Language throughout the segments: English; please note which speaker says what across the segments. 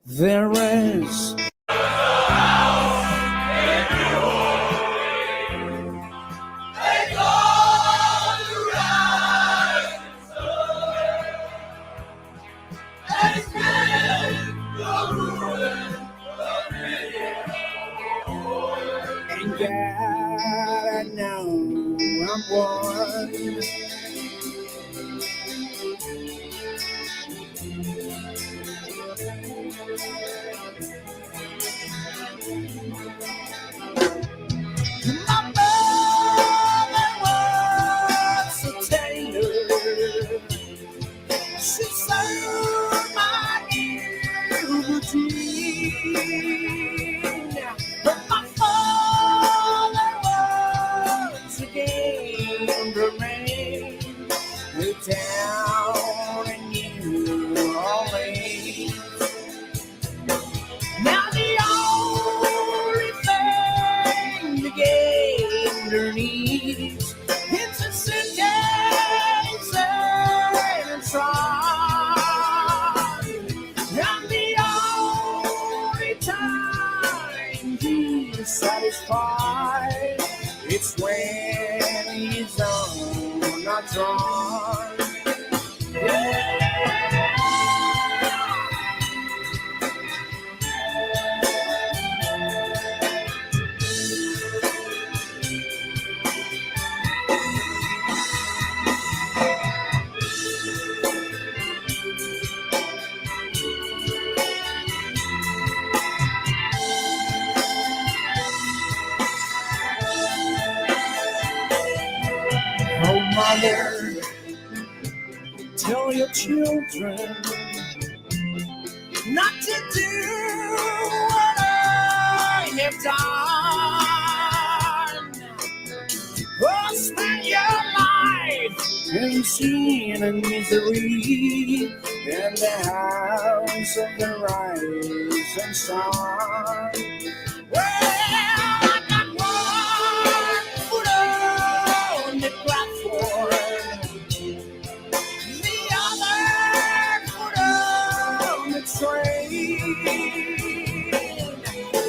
Speaker 1: There is and God, I know I'm one. My mother was a tailor. She served my routine. But my father was a gambler down in New Orleans. Now the only thing the gator needs is to sit down and try. And the only time he's satisfied, it's when he's on a drawn. Oh, mother, tell your children not to do what I have done. Or spend your life in sin and misery in the house of the rising sun. Well, I got one foot on the platform, the other foot on the train.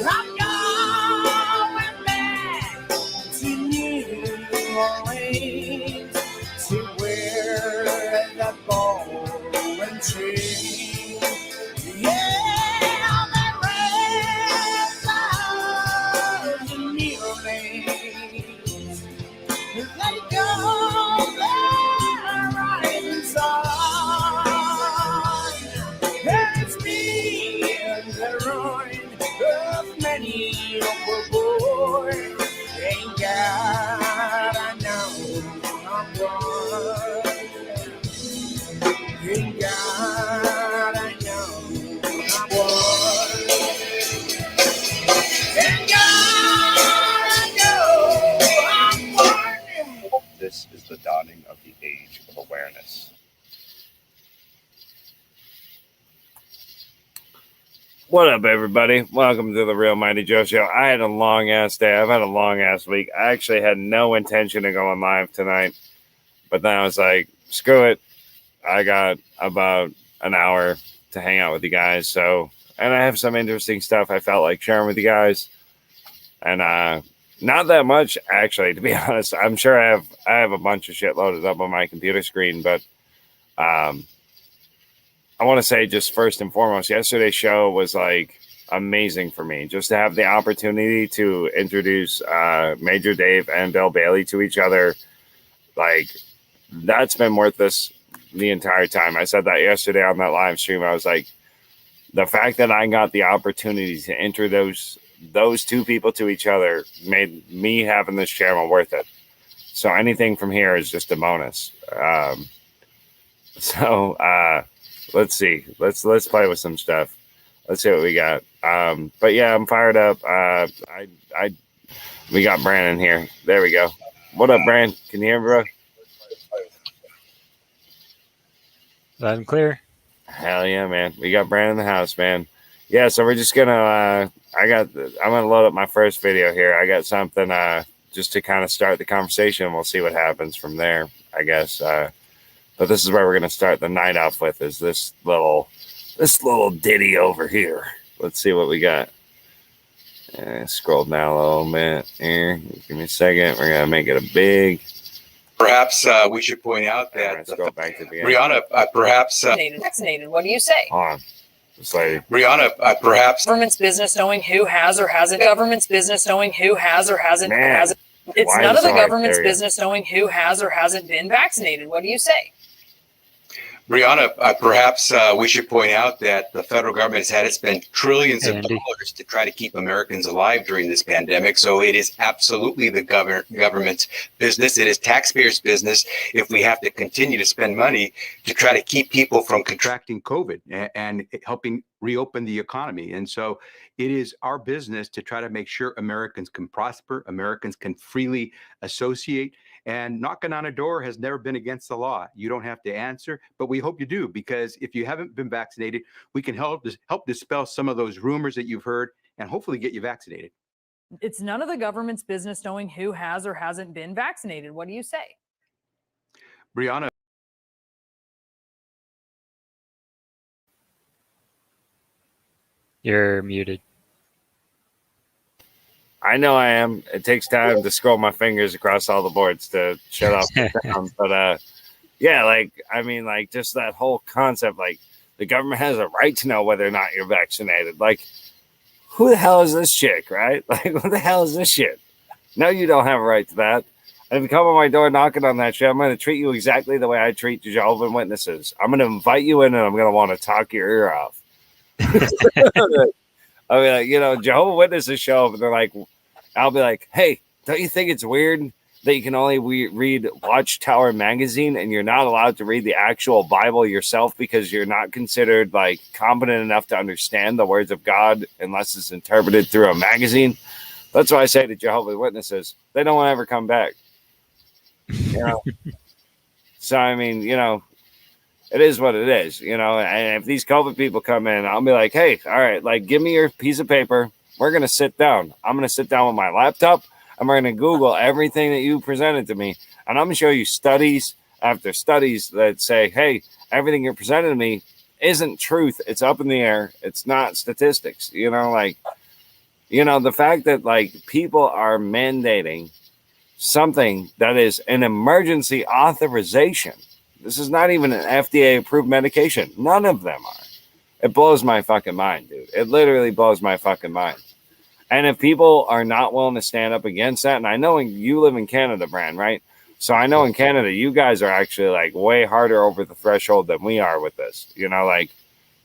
Speaker 1: I'm going back to New Orleans to wear that ball and chain. Yeah, that red flag in New Orleans. Let it go there right inside. It's been the ruin of many a poor boy. Thank God I know I'm one. Thank God I know I'm one. Thank God I know I'm one.
Speaker 2: This is the dawning of the age of awareness.
Speaker 3: What up, everybody? Welcome to the RealMightyJoe Show. I had a long-ass day. I've had a long-ass week. I actually had no intention of going live tonight. But then I was like, screw it. I got about an hour to hang out with you guys. And I have some interesting stuff I felt like sharing with you guys. And not that much, actually, to be honest. I'm sure I have a bunch of shit loaded up on my computer screen. But I want to say, just first and foremost, yesterday's show was like amazing for me. Just to have the opportunity to introduce Major Dave and Bill Bailey to each other, like, that's been worth this the entire time. I said that yesterday on that live stream. I was like, the fact that I got the opportunity to introduce those two people to each other made me having this channel worth it. So anything from here is just a bonus. Let's see. Let's play with some stuff. Let's see what we got. But yeah, I'm fired up. We got Brandon here. There we go. What up, Brandon? Can you hear me, bro?
Speaker 4: Loud and clear.
Speaker 3: Hell yeah, man. We got Brandon in the house, man. Yeah, so we're just gonna I'm gonna load up my first video here. I got something just to kind of start the conversation. We'll see what happens from there, I guess. But this is where we're gonna start the night off with, is this little ditty over here. Let's see what we got. Scroll down a little bit here. Give me a second. We're gonna make it a big.
Speaker 5: Perhaps we should point out that
Speaker 3: go back to the
Speaker 5: Rihanna, perhaps
Speaker 6: vaccinated. What do you say?
Speaker 3: Hold on. This lady.
Speaker 5: Rihanna, perhaps
Speaker 6: Government's business knowing who has or hasn't. Government's business knowing who has or hasn't.
Speaker 3: Man,
Speaker 6: It's
Speaker 3: why
Speaker 6: none
Speaker 3: is
Speaker 6: of the
Speaker 3: it hard?
Speaker 6: government's
Speaker 3: There you go.
Speaker 6: business knowing who has or hasn't been vaccinated. What do you say?
Speaker 5: Rihanna, perhaps we should point out that the federal government has had to spend trillions of
Speaker 4: Andy.
Speaker 5: dollars to try to keep Americans alive during this pandemic. So it is absolutely the government's business. It is taxpayers' business if we have to continue to spend money to try to keep people from
Speaker 7: contracting COVID and helping reopen the economy. And so it is our business to try to make sure Americans can prosper, Americans can freely associate. And knocking on a door has never been against the law. You don't have to answer, but we hope you do, because if you haven't been vaccinated, we can help dispel some of those rumors that you've heard and hopefully get you vaccinated.
Speaker 6: It's none of the government's business knowing who has or hasn't been vaccinated. What do you say?
Speaker 7: Brianna.
Speaker 4: You're muted.
Speaker 3: I know I am. It takes time to scroll my fingers across all the boards to shut off the sound. But yeah, like, I mean, like, just that whole concept, like, the government has a right to know whether or not you're vaccinated. Like, who the hell is this chick, right? Like, what the hell is this shit? No, you don't have a right to that. And if you come on my door knocking on that shit, I'm going to treat you exactly the way I treat Jehovah's Witnesses. I'm going to invite you in, and I'm going to want to talk your ear off. I mean, like, you know, Jehovah's Witnesses show up, and they're like, I'll be like, hey, don't you think it's weird that you can only read Watchtower magazine and you're not allowed to read the actual Bible yourself because you're not considered like competent enough to understand the words of God unless it's interpreted through a magazine? That's why I say to Jehovah's Witnesses, they don't want to ever come back. You know? So, I mean, you know, it is what it is, you know, and if these COVID people come in, I'll be like, hey, all right, like, give me your piece of paper. We're going to sit down. I'm going to sit down with my laptop. I'm going to Google everything that you presented to me. And I'm going to show you studies after studies that say, hey, everything you're presenting to me isn't truth. It's up in the air. It's not statistics. You know, like, you know, the fact that like people are mandating something that is an emergency authorization. This is not even an FDA approved medication. None of them are. It blows my fucking mind, dude. It literally blows my fucking mind. And if people are not willing to stand up against that, and I know you live in Canada, Brand, right? So I know in Canada, you guys are actually like way harder over the threshold than we are with this. You know, like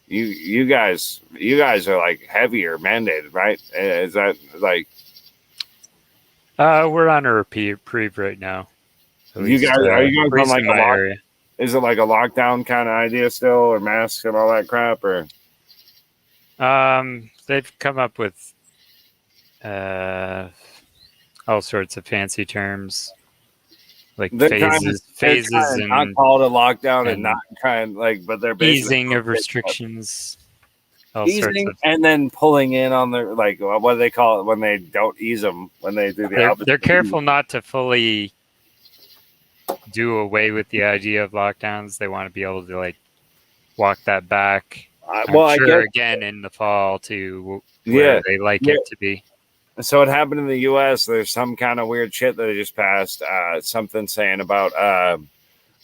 Speaker 3: you guys are like heavier mandated, right? Is that like?
Speaker 4: We're on a reprieve right now. At
Speaker 3: You
Speaker 4: least,
Speaker 3: guys are you
Speaker 4: at
Speaker 3: guys on
Speaker 4: least
Speaker 3: like
Speaker 4: in
Speaker 3: a
Speaker 4: my area.
Speaker 3: Is it like a lockdown kind of idea still, or masks and all that crap, or?
Speaker 4: They've come up with all sorts of fancy terms, like phases
Speaker 3: and
Speaker 4: and
Speaker 3: not call it a lockdown and not kind like, but they're basically
Speaker 4: easing of restrictions. All sorts
Speaker 3: easing
Speaker 4: of.
Speaker 3: and then pulling in on the like what do they call it when they don't ease them, when they do the opposite.
Speaker 4: They're careful not to fully do away with the idea of lockdowns. They want to be able to like walk that back.
Speaker 3: Well,
Speaker 4: I'm sure
Speaker 3: I guess
Speaker 4: again in the fall to where they like it to be.
Speaker 3: so. It happened in the U.S. There's some kind of weird shit that they just passed. Something saying about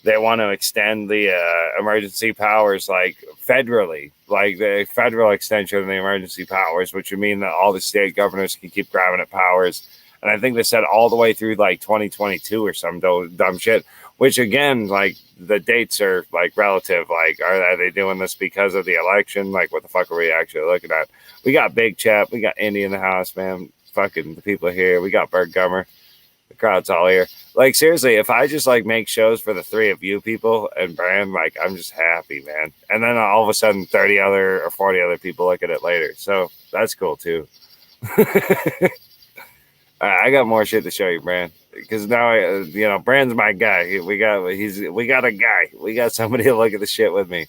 Speaker 3: they want to extend the emergency powers like federally, like the federal extension of the emergency powers, which would mean that all the state governors can keep grabbing at powers. And I think they said all the way through like 2022 or some dumb shit, which again, like the dates are like relative. Like, are they doing this because of the election? Like, what the fuck are we actually looking at? We got Big Chap, we got Indy in the house, man. Fucking the people are here. We got Bert Gummer. The crowd's all here. Like, seriously, if I just like make shows for the three of you people and Brand, like, I'm just happy, man. And then all of a sudden 30 other or 40 other people look at it later. So that's cool too. I got more shit to show you, Brand, because now Brand's my guy. We got a guy. We got somebody to look at the shit with me.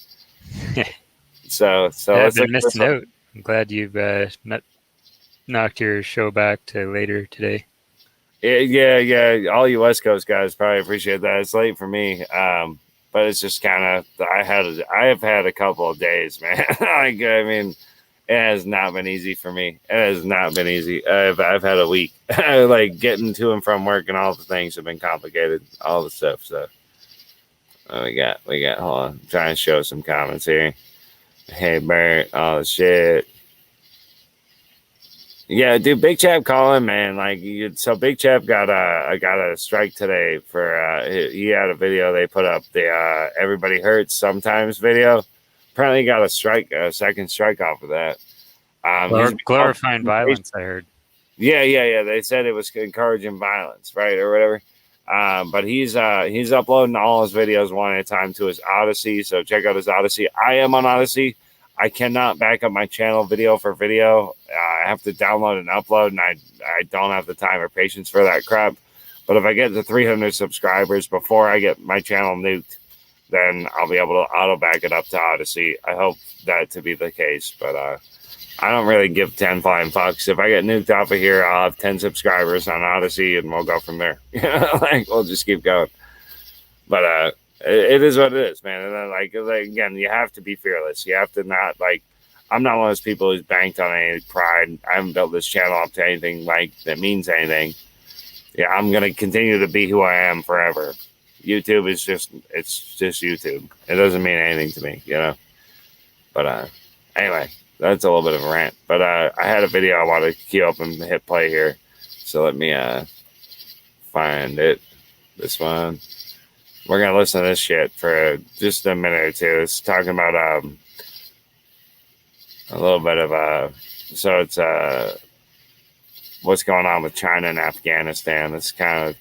Speaker 3: So
Speaker 4: I've been missing out. I'm glad you've knocked your show back to later today.
Speaker 3: Yeah. All you West Coast guys probably appreciate that. It's late for me, but it's just kind of I have had a couple of days, man. Like, I mean, it has not been easy for me. It has not been easy. I've had a week. Like, getting to and from work and all the things have been complicated. All the stuff. So we got. Hold on, I'm trying to show some comments here. Hey Bert, all the shit. Yeah, dude, Big Chap calling, man. Like, so Big Chap got a strike today for he had a video they put up, the Everybody Hurts Sometimes video. Apparently, he got a second strike off of that.
Speaker 4: Glorifying violence, I heard.
Speaker 3: Yeah. They said it was encouraging violence, right, or whatever. But he's uploading all his videos one at a time to his Odyssey. So check out his Odyssey. I am on Odyssey. I cannot back up my channel video for video. I have to download and upload, and I don't have the time or patience for that crap. But if I get to 300 subscribers before I get my channel nuked, then I'll be able to auto back it up to Odyssey. I hope that to be the case, but I don't really give 10 flying fucks. If I get nuked off of here, I'll have 10 subscribers on Odyssey, and we'll go from there. Like, we'll just keep going. But it is what it is, man. And then, like again, you have to be fearless. You have to not, like, I'm not one of those people who's banked on any pride. I haven't built this channel up to anything like that means anything. Yeah, I'm gonna continue to be who I am forever. YouTube is just YouTube. It doesn't mean anything to me, you know. But anyway, that's a little bit of a rant. But I had a video I wanted to queue up and hit play here. So let me find it. This one. We're gonna listen to this shit for just a minute or two. It's talking about a little bit of so it's what's going on with China and Afghanistan. This kind of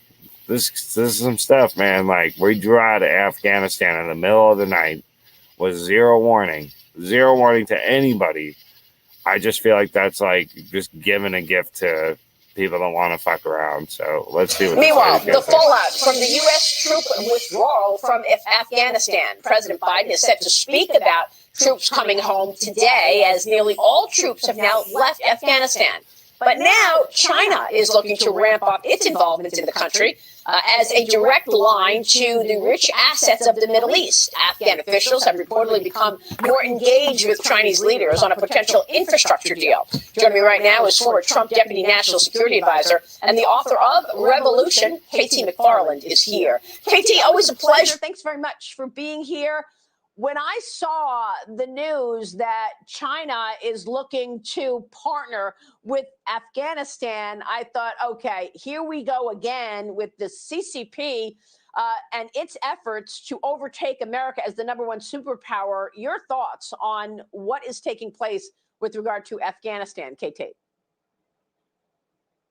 Speaker 3: this is some stuff, man. Like, we drew out of Afghanistan in the middle of the night with zero warning to anybody. I just feel like that's like just giving a gift to people that want to fuck around. So let's see what.
Speaker 8: Meanwhile, the fallout from the U.S. troop withdrawal from Afghanistan. President Biden is set to speak about troops coming home today, as nearly all troops have now left Afghanistan. But now China is looking to ramp up its involvement in the country as a direct line to the rich assets of the Middle East. Afghan officials have reportedly become more engaged with Chinese leaders on a potential infrastructure deal. Joining me right now is former Trump Deputy National Security Advisor and the author of Revolution, KT McFarland, is here. KT, always a pleasure. Thanks very much for being here. When I saw the news that China is looking to partner with Afghanistan, I thought, okay, here we go again with the CCP and its efforts to overtake America as the #1 superpower. Your thoughts on what is taking place with regard to Afghanistan, KT?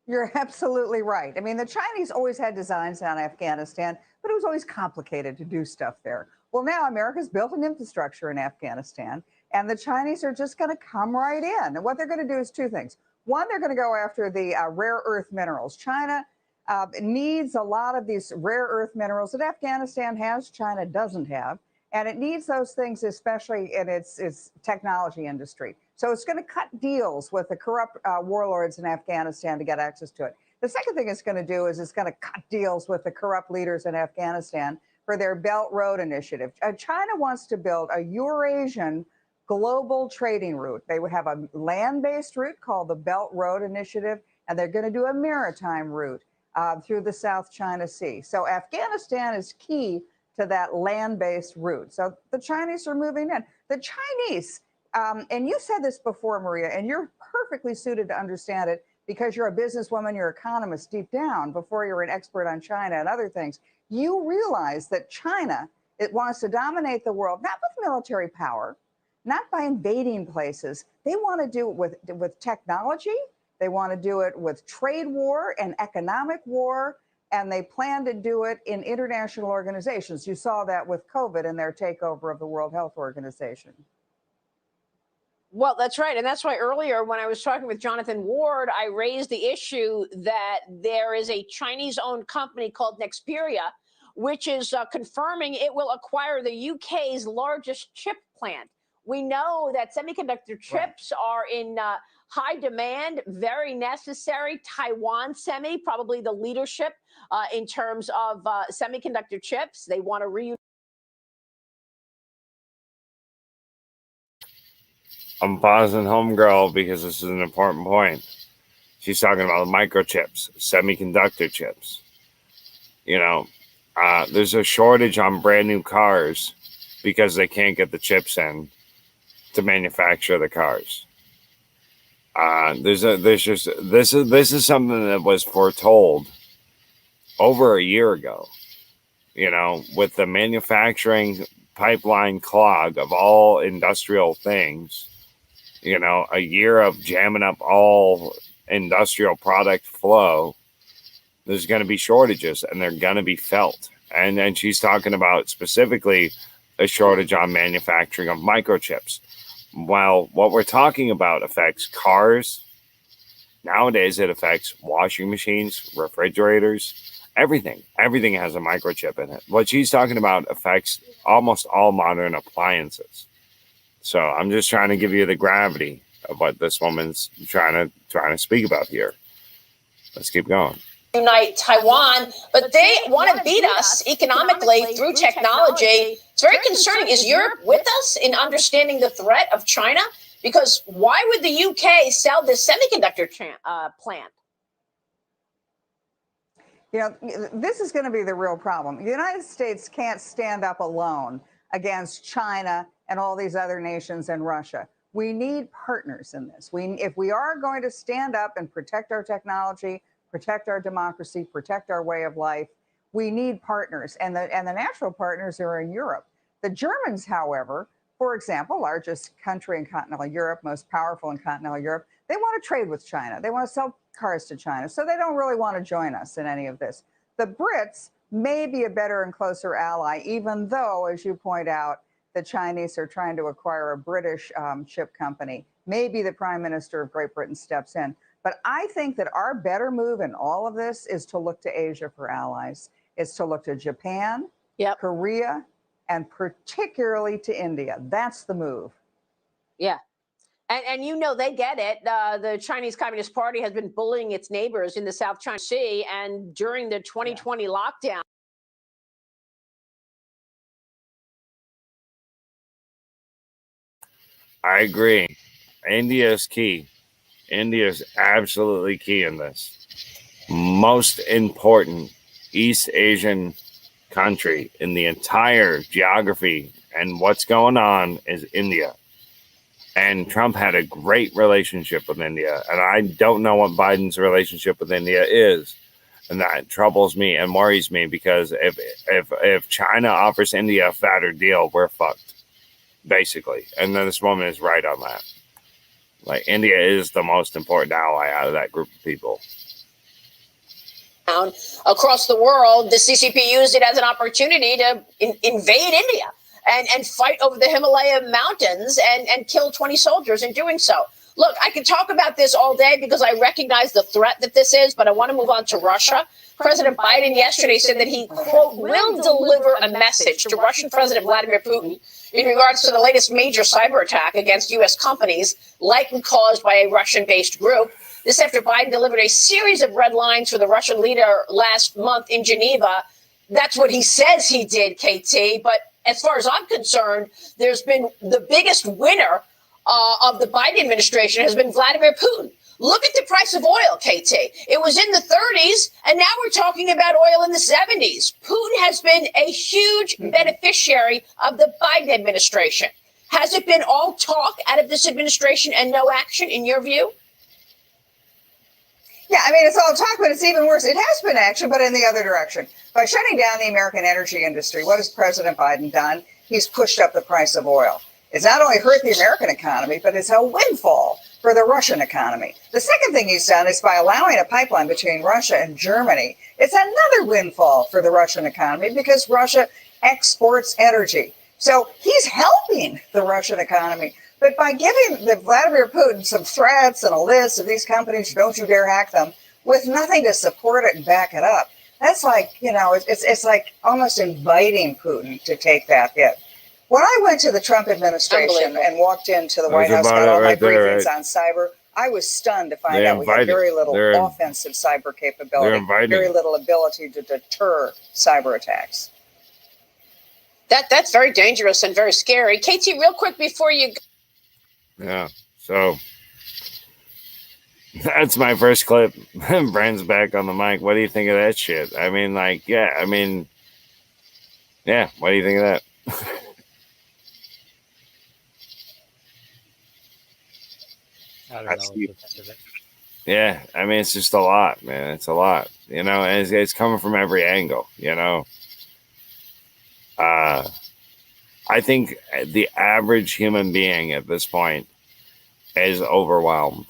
Speaker 9: You're absolutely right. I mean, the Chinese always had designs on Afghanistan, but it was always complicated to do stuff there. Well, now America's built an infrastructure in Afghanistan, and the Chinese are just going to come right in. And what they're going to do is two things. One, they're going to go after the rare earth minerals. China needs a lot of these rare earth minerals that Afghanistan has, China doesn't have. And it needs those things, especially in its technology industry. So it's going to cut deals with the corrupt warlords in Afghanistan to get access to it. The second thing it's going to do is it's going to cut deals with the corrupt leaders in Afghanistan for their Belt Road Initiative. China wants to build a Eurasian global trading route. They would have a land-based route called the Belt Road Initiative, and they're going to do a maritime route through the South China Sea. So Afghanistan is key to that land-based route. So the Chinese are moving in. The Chinese, and you said this before, Maria, and you're perfectly suited to understand it because you're a businesswoman, you're an economist deep down before you're an expert on China and other things. you realize that China, it wants to dominate the world, not with military power, not by invading places. They want to do it with technology. They want to do it with trade war and economic war, and they plan to do it in international organizations. You saw that with COVID and their takeover of the World Health Organization.
Speaker 8: Well, that's right. And that's why earlier when I was talking with Jonathan Ward, I raised the issue that there is a Chinese-owned company called Nexperia, which is confirming it will acquire the UK's largest chip plant. We know that semiconductor chips are in high demand, very necessary. Taiwan Semi, probably the leadership in terms of semiconductor chips. They want to
Speaker 3: I'm pausing homegirl because this is an important point. She's talking about microchips, semiconductor chips. You know, there's a shortage on brand new cars because they can't get the chips in to manufacture the cars. This is something that was foretold over a year ago. You know, with the manufacturing pipeline clog of all industrial things, you know, a year of jamming up all industrial product flow, there's going to be shortages and they're going to be felt. And then she's talking about specifically a shortage on manufacturing of microchips. While what we're talking about affects cars, nowadays it affects washing machines, refrigerators, everything. Everything has a microchip in it. What she's talking about affects almost all modern appliances. So I'm just trying to give you the gravity of what this woman's trying to speak about here. Let's keep going.
Speaker 8: Unite Taiwan, but they want to beat us economically through technology. It's very concerning. Is Europe with us in understanding the threat of China? Because why would the UK sell this semiconductor plant?
Speaker 9: You know, this is going to be the real problem. The United States can't stand up alone against China and all these other nations and Russia. We need partners in this. If we are going to stand up and protect our technology, protect our democracy, protect our way of life, we need partners. And the natural partners are in Europe. The Germans, however, for example, largest country in continental Europe, most powerful in continental Europe, they want to trade with China. They want to sell cars to China. So they don't really want to join us in any of this. The Brits may be a better and closer ally, even though, as you point out, the Chinese are trying to acquire a British chip company. Maybe the Prime Minister of Great Britain steps in. But I think that our better move in all of this is to look to Asia for allies. It's to look to Japan, Korea, and particularly to India. That's the move.
Speaker 8: Yeah. And you know, they get it. The Chinese Communist Party has been bullying its neighbors in the South China Sea. And during the 2020 lockdown,
Speaker 3: I agree. India is key. India is absolutely key in this. Most important East Asian country in the entire geography and what's going on is India. And Trump had a great relationship with India. And I don't know what Biden's relationship with India is. And that troubles me and worries me because if China offers India a fatter deal, we're fucked, basically. And then this woman is right on that. Like, India is the most important ally out of that group of people.
Speaker 8: Across the world, the CCP used it as an opportunity to invade India and fight over the Himalaya mountains and kill 20 soldiers in doing so. Look, I can talk about this all day because I recognize the threat that this is, but I want to move on to Russia. President Biden yesterday said that he, quote, will deliver a message to Russian President Vladimir Putin in regards to the latest major cyber attack against U.S. companies, likely caused by a Russian-based group. This after Biden delivered a series of red lines for the Russian leader last month in Geneva. That's what he says he did, KT. But as far as I'm concerned, there's been the biggest winner of the Biden administration has been Vladimir Putin. Look at the price of oil, KT. It was in the 30s, and now we're talking about oil in the 70s. Putin has been a huge beneficiary of the Biden administration. Has it been all talk out of this administration and no action, in your view?
Speaker 9: Yeah, I mean, it's all talk, but it's even worse. It has been action, but in the other direction. By shutting down the American energy industry, what has President Biden done? He's pushed up the price of oil. It's not only hurt the American economy, but it's a windfall for the Russian economy. The second thing he's done is by allowing a pipeline between Russia and Germany, it's another windfall for the Russian economy because Russia exports energy. So he's helping the Russian economy. But by giving the Vladimir Putin some threats and a list of these companies, don't you dare hack them, with nothing to support it and back it up, that's like, it's like almost inviting Putin to take that hit. When I went to the Trump administration and walked into the White House, got all my briefings on cyber, I was stunned to find out we had very little offensive cyber capability, very little ability to deter cyber attacks.
Speaker 8: That's very dangerous and very scary. Katie, real quick before you go.
Speaker 3: Yeah, so that's my first clip. Brand's back on the mic. What do you think of that shit? I mean, what do you think of that?
Speaker 4: I don't know what to think of it.
Speaker 3: Yeah, I mean, it's just a lot, man. It's a lot, and it's coming from every angle, I think the average human being at this point is overwhelmed,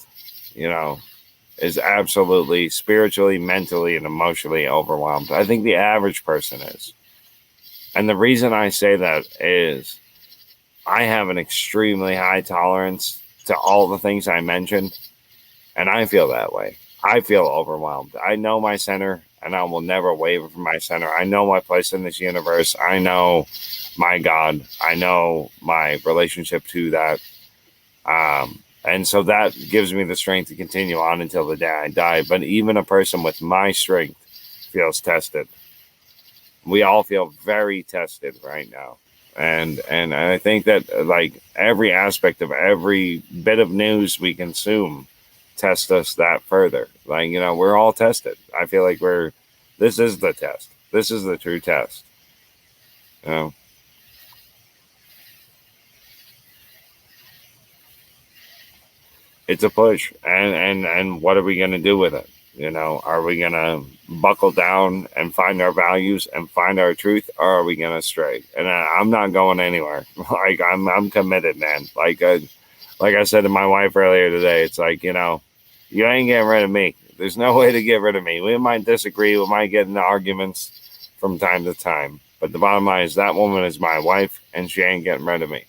Speaker 3: is absolutely spiritually, mentally, and emotionally overwhelmed. I think the average person is. And the reason I say that is I have an extremely high tolerance to all the things I mentioned, and I feel that way. I feel overwhelmed. I know my center, and I will never waver from my center. I know my place in this universe. I know my God. I know my relationship to that. And so that gives me the strength to continue on until the day I die. But even a person with my strength feels tested. We all feel very tested right now. And I think that every aspect of every bit of news we consume test us that further. We're all tested. I feel like this is the test. This is the true test. It's a push. And what are we going to do with it? Are we going to buckle down and find our values and find our truth, or are we going to stray? And I'm not going anywhere. I'm committed, man. Like I said to my wife earlier today, it's you ain't getting rid of me. There's no way to get rid of me. We might disagree. We might get into arguments from time to time. But the bottom line is that woman is my wife, and she ain't getting rid of me.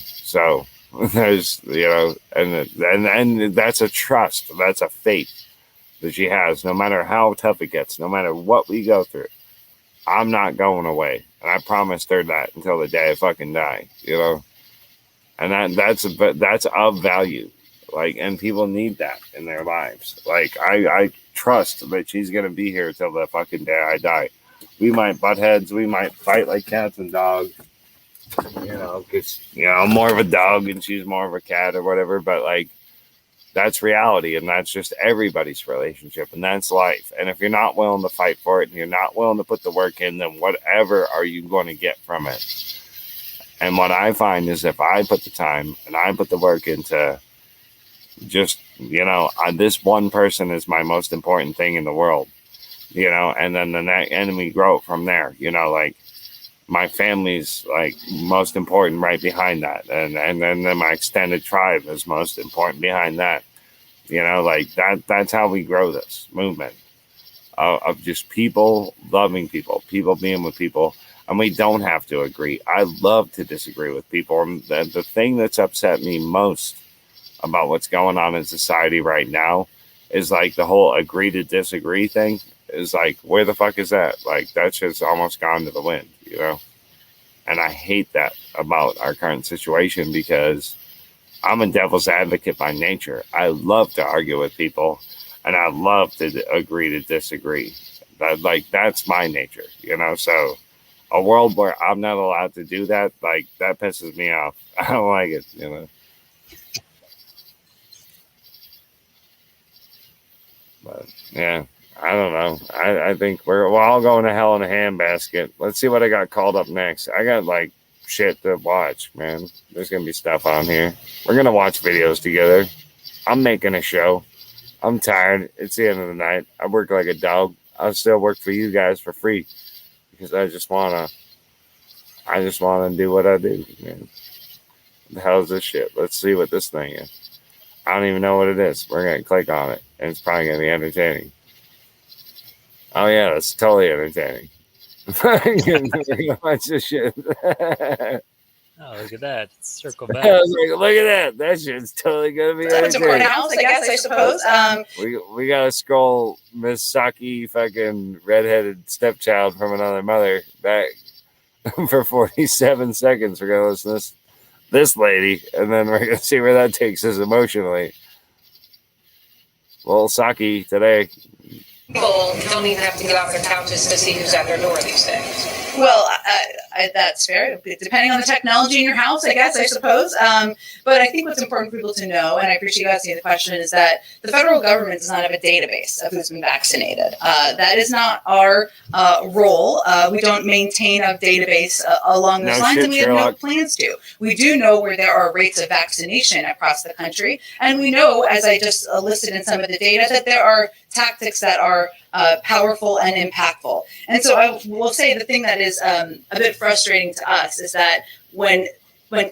Speaker 3: So there's, and that's a trust. That's a faith that she has. No matter how tough it gets, no matter what we go through, I'm not going away. And I promised her that until the day I fucking die, And that's of value. And people need that in their lives. I trust that she's going to be here till the fucking day I die. We might butt heads. We might fight like cats and dogs, because, I'm more of a dog and she's more of a cat or whatever. But that's reality. And that's just everybody's relationship. And that's life. And if you're not willing to fight for it and you're not willing to put the work in, then whatever are you going to get from it? And what I find is if I put the time and I put the work into just, this one person is my most important thing in the world, and then and we grow from there, my family's most important right behind that. And then my extended tribe is most important behind that, that's how we grow this movement of just people loving people being with people. And we don't have to agree. I love to disagree with people. And the thing that's upset me most about what's going on in society right now is the whole agree to disagree thing is where the fuck is that? That's just almost gone to the wind, And I hate that about our current situation because I'm a devil's advocate by nature. I love to argue with people and I love to agree to disagree. That's my nature, So a world where I'm not allowed to do that, that pisses me off. I don't like it, But yeah, I don't know. I think we're all going to hell in a handbasket. Let's see what I got called up next. I got shit to watch, man. There's gonna be stuff on here. We're gonna watch videos together. I'm making a show. I'm tired. It's the end of the night. I work like a dog. I'll still work for you guys for free because I just wanna do what I do, man. What the hell is this shit? Let's see what this thing is. I don't even know what it is. We're gonna click on it, and it's probably gonna be entertaining. Oh yeah, that's totally entertaining. Watch this shit.
Speaker 4: Oh, look at that. Circle
Speaker 3: I
Speaker 4: back.
Speaker 3: was like, look at that. That shit's totally gonna be
Speaker 10: It's a important
Speaker 3: entertaining.
Speaker 10: house, I guess, I suppose.
Speaker 3: We gotta scroll Miss Saki, fucking redheaded stepchild from another mother, back for 47 seconds. We're gonna listen to this lady, and then we're gonna see where that takes us emotionally. Little Saki today.
Speaker 11: People don't even have to get off their couches to see who's at their door these days.
Speaker 10: Well, that's fair. Depending on the technology in your house, I guess, I suppose. But I think what's important for people to know, and I appreciate you asking the question, is that the federal government does not have a database of who's been vaccinated. That is not our role. We don't maintain a database along those lines, and we have no plans to. We do know where there are rates of vaccination across the country, and we know, as I just listed in some of the data, that there are tactics that are powerful and impactful. And so I will say the thing that is a bit frustrating to us is that when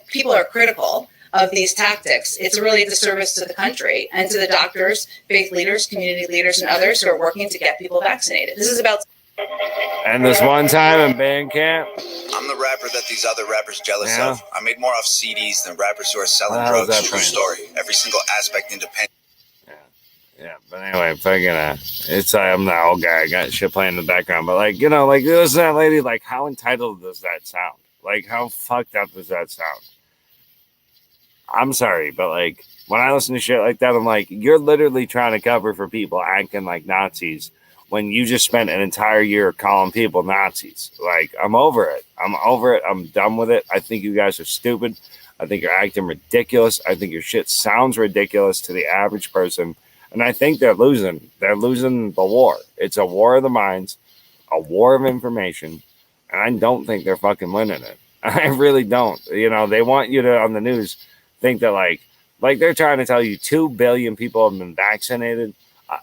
Speaker 10: people are critical of these tactics, it's really a disservice to the country and to the doctors, faith leaders, community leaders, and others who are working to get people vaccinated. This is about.
Speaker 3: And this one time in band camp,
Speaker 12: I'm the rapper that these other rappers jealous of. I made more off CDs than rappers who are selling
Speaker 3: How is
Speaker 12: drugs.
Speaker 3: that
Speaker 12: True
Speaker 3: playing?
Speaker 12: story. Every single aspect independent.
Speaker 3: Yeah, but anyway, fucking, it's I'm the old guy. I got shit playing in the background, but like, you know, like listen to that lady. Like, how entitled does that sound? Like, how fucked up does that sound? I'm sorry, but like, when I listen to shit like that, I'm like, you're literally trying to cover for people acting like Nazis when you just spent an entire year calling people Nazis. Like, I'm over it. I'm done with it. I think you guys are stupid. I think you're acting ridiculous. I think your shit sounds ridiculous to the average person. And I think they're losing. They're losing the war. It's a war of the minds, a war of information. And I don't think they're fucking winning it. I really don't. You know, they want you to, on the news, think that like they're trying to tell you 2 billion people have been vaccinated.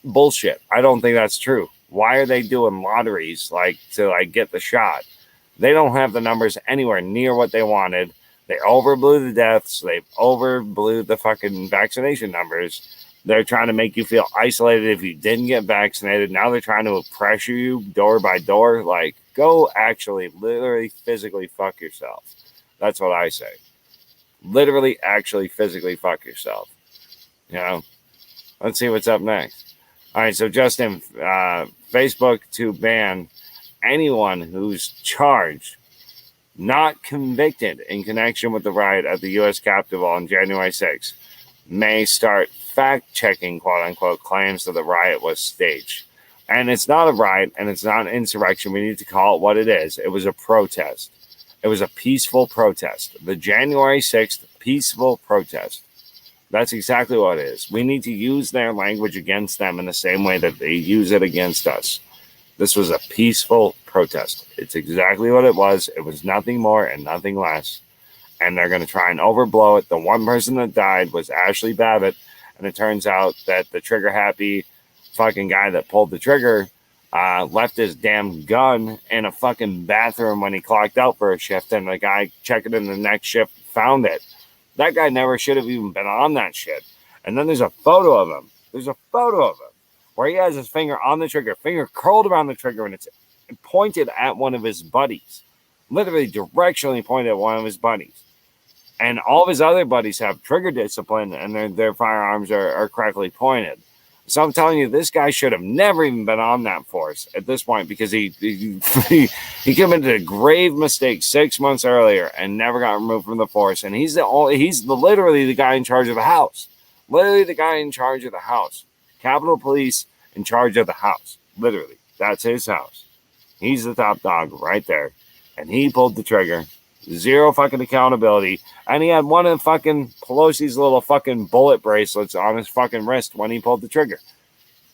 Speaker 3: Bullshit. I don't think that's true. Why are they doing lotteries to get the shot? They don't have the numbers anywhere near what they wanted. They overblew the deaths. They overblew the fucking vaccination numbers. They're trying to make you feel isolated if you didn't get vaccinated. Now they're trying to pressure you door by door. Like, go actually literally physically fuck yourself. That's what I say. Literally actually physically fuck yourself. You know? Let's see what's up next. All right, so Justin, Facebook to ban anyone who's charged, not convicted in connection with the riot at the U.S. Capitol on January 6th, may start fact-checking, quote-unquote, claims that the riot was staged. And it's not a riot, and it's not an insurrection. We need to call it what it is. It was a protest. It was a peaceful protest. The January 6th peaceful protest. That's exactly what it is. We need to use their language against them in the same way that they use it against us. This was a peaceful protest. It's exactly what it was. It was nothing more and nothing less. And they're going to try and overblow it. The one person that died was Ashley Babbitt. And it turns out that the trigger-happy fucking guy that pulled the trigger left his damn gun in a fucking bathroom when he clocked out for a shift. And the guy checking in the next shift found it. That guy never should have even been on that shit. And then there's a photo of him. There's a photo of him where he has his finger on the trigger, finger curled around the trigger, and it's pointed at one of his buddies. Literally directionally pointed at one of his buddies. And all of his other buddies have trigger discipline, and their firearms are correctly pointed. So I'm telling you, this guy should have never even been on that force at this point because he committed a grave mistake 6 months earlier and never got removed from the force. And he's literally the guy in charge of the house. Literally the guy in charge of the house. Capitol Police in charge of the house. Literally. That's his house. He's the top dog right there. And he pulled the trigger. Zero fucking accountability. And he had one of fucking Pelosi's little fucking bullet bracelets on his fucking wrist when he pulled the trigger.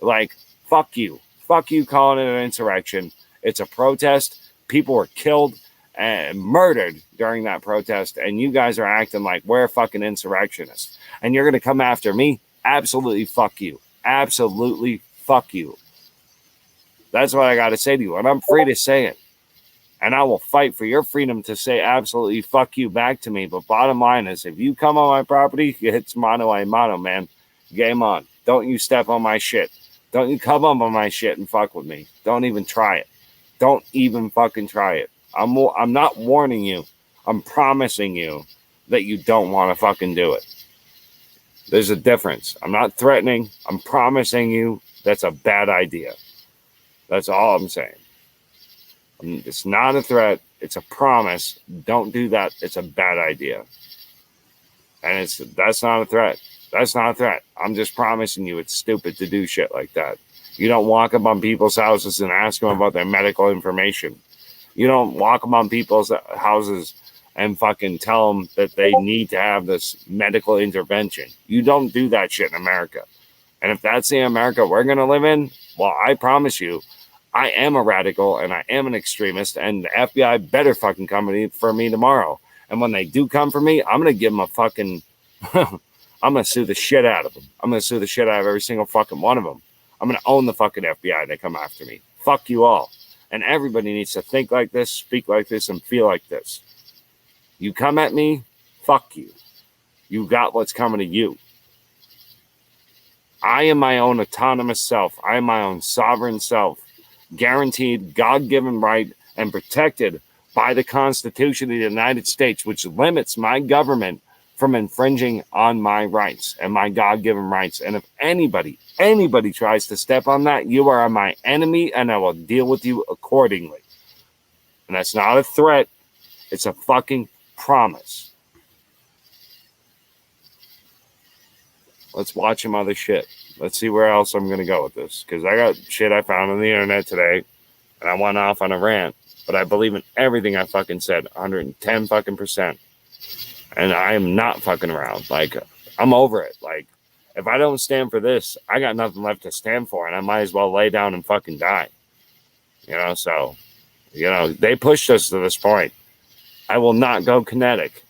Speaker 3: Like, fuck you. Fuck you calling it an insurrection. It's a protest. People were killed and murdered during that protest. And you guys are acting like we're fucking insurrectionists. And you're going to come after me? Absolutely fuck you. absolutely fuck you. That's what I got to say to you. And I'm free to say it. And I will fight for your freedom to say absolutely fuck you back to me. But bottom line is, if you come on my property, it's mano a mano, man. Game on. Don't you step on my shit. Don't you come up on my shit and fuck with me. Don't even try it. Don't even fucking try it. I'm not warning you. I'm promising you that you don't want to fucking do it. There's a difference. I'm not threatening. I'm promising you that's a bad idea. That's all I'm saying. It's not a threat. It's a promise. Don't do that. It's a bad idea. And that's not a threat. That's not a threat. I'm just promising you it's stupid to do shit like that. You don't walk up on people's houses and ask them about their medical information. You don't walk up on people's houses and fucking tell them that they need to have this medical intervention. You don't do that shit in America. And if that's the America we're going to live in, well, I promise you, I am a radical and I am an extremist, and the FBI better fucking come for me tomorrow. And when they do come for me, I'm going to give them a fucking, I'm going to sue the shit out of them. I'm going to sue the shit out of every single fucking one of them. I'm going to own the fucking FBI that come after me. Fuck you all. And everybody needs to think like this, speak like this, and feel like this. You come at me, fuck you. You got what's coming to you. I am my own autonomous self. I am my own sovereign self. Guaranteed, God-given right, and protected by the Constitution of the United States, which limits my government from infringing on my rights and my God-given rights. And if anybody tries to step on that, you are my enemy, and I will deal with you accordingly. And that's not a threat. It's a fucking promise. Let's watch some other shit. Let's see where else I'm going to go with this. Because I got shit I found on the internet today. And I went off on a rant. But I believe in everything I fucking said. 110 fucking %. And I am not fucking around. Like, I'm over it. Like, if I don't stand for this, I got nothing left to stand for. And I might as well lay down and fucking die. You know, so, you know, they pushed us to this point. I will not go kinetic.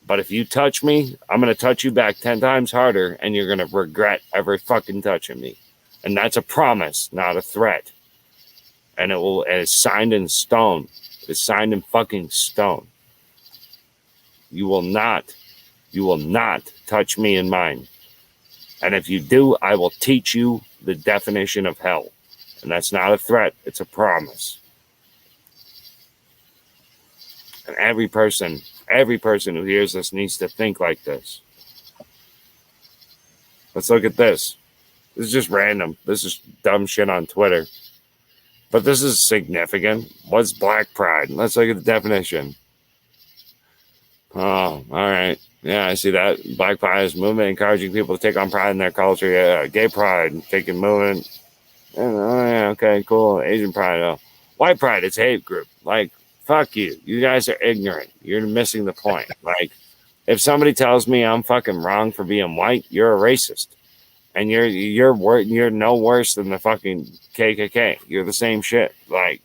Speaker 3: But if you touch me, I'm going to touch you back 10 times harder, and you're going to regret ever fucking touching me. And that's a promise, not a threat. And it is signed in stone. It's signed in fucking stone. You will not touch me and mine. And if you do, I will teach you the definition of hell. And that's not a threat. It's a promise. And every person who hears this needs to think like this. Let's look at this. This is just random. This is dumb shit on Twitter. But this is significant. What's Black Pride? Let's look at the definition. Oh, all right. Yeah, I see that. Black Pride is movement encouraging people to take on pride in their culture. Yeah, gay pride, taking movement. Oh, yeah, okay, cool. Asian pride. Oh. White pride, it's a hate group. Like, fuck you. You guys are ignorant. You're missing the point. Like, if somebody tells me I'm fucking wrong for being white, you're a racist. And you're no worse than the fucking KKK. You're the same shit. Like,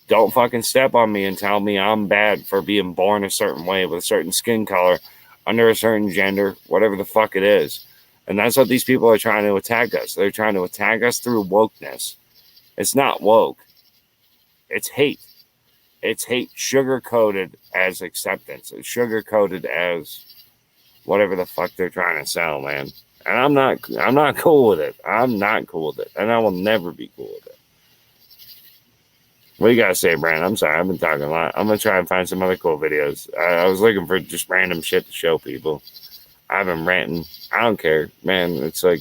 Speaker 3: don't fucking step on me and tell me I'm bad for being born a certain way with a certain skin color, under a certain gender, whatever the fuck it is. And that's what these people are trying to attack us. They're trying to attack us through wokeness. It's not woke. It's hate. It's hate sugar-coated as acceptance. It's sugar-coated as whatever the fuck they're trying to sell, man. And I'm not cool with it. I'm not cool with it. And I will never be cool with it. What do you gotta say, Brandon? I'm sorry, I've been talking a lot. I'm gonna try and find some other cool videos. I was looking for just random shit to show people. I've been ranting. I don't care, man. It's like,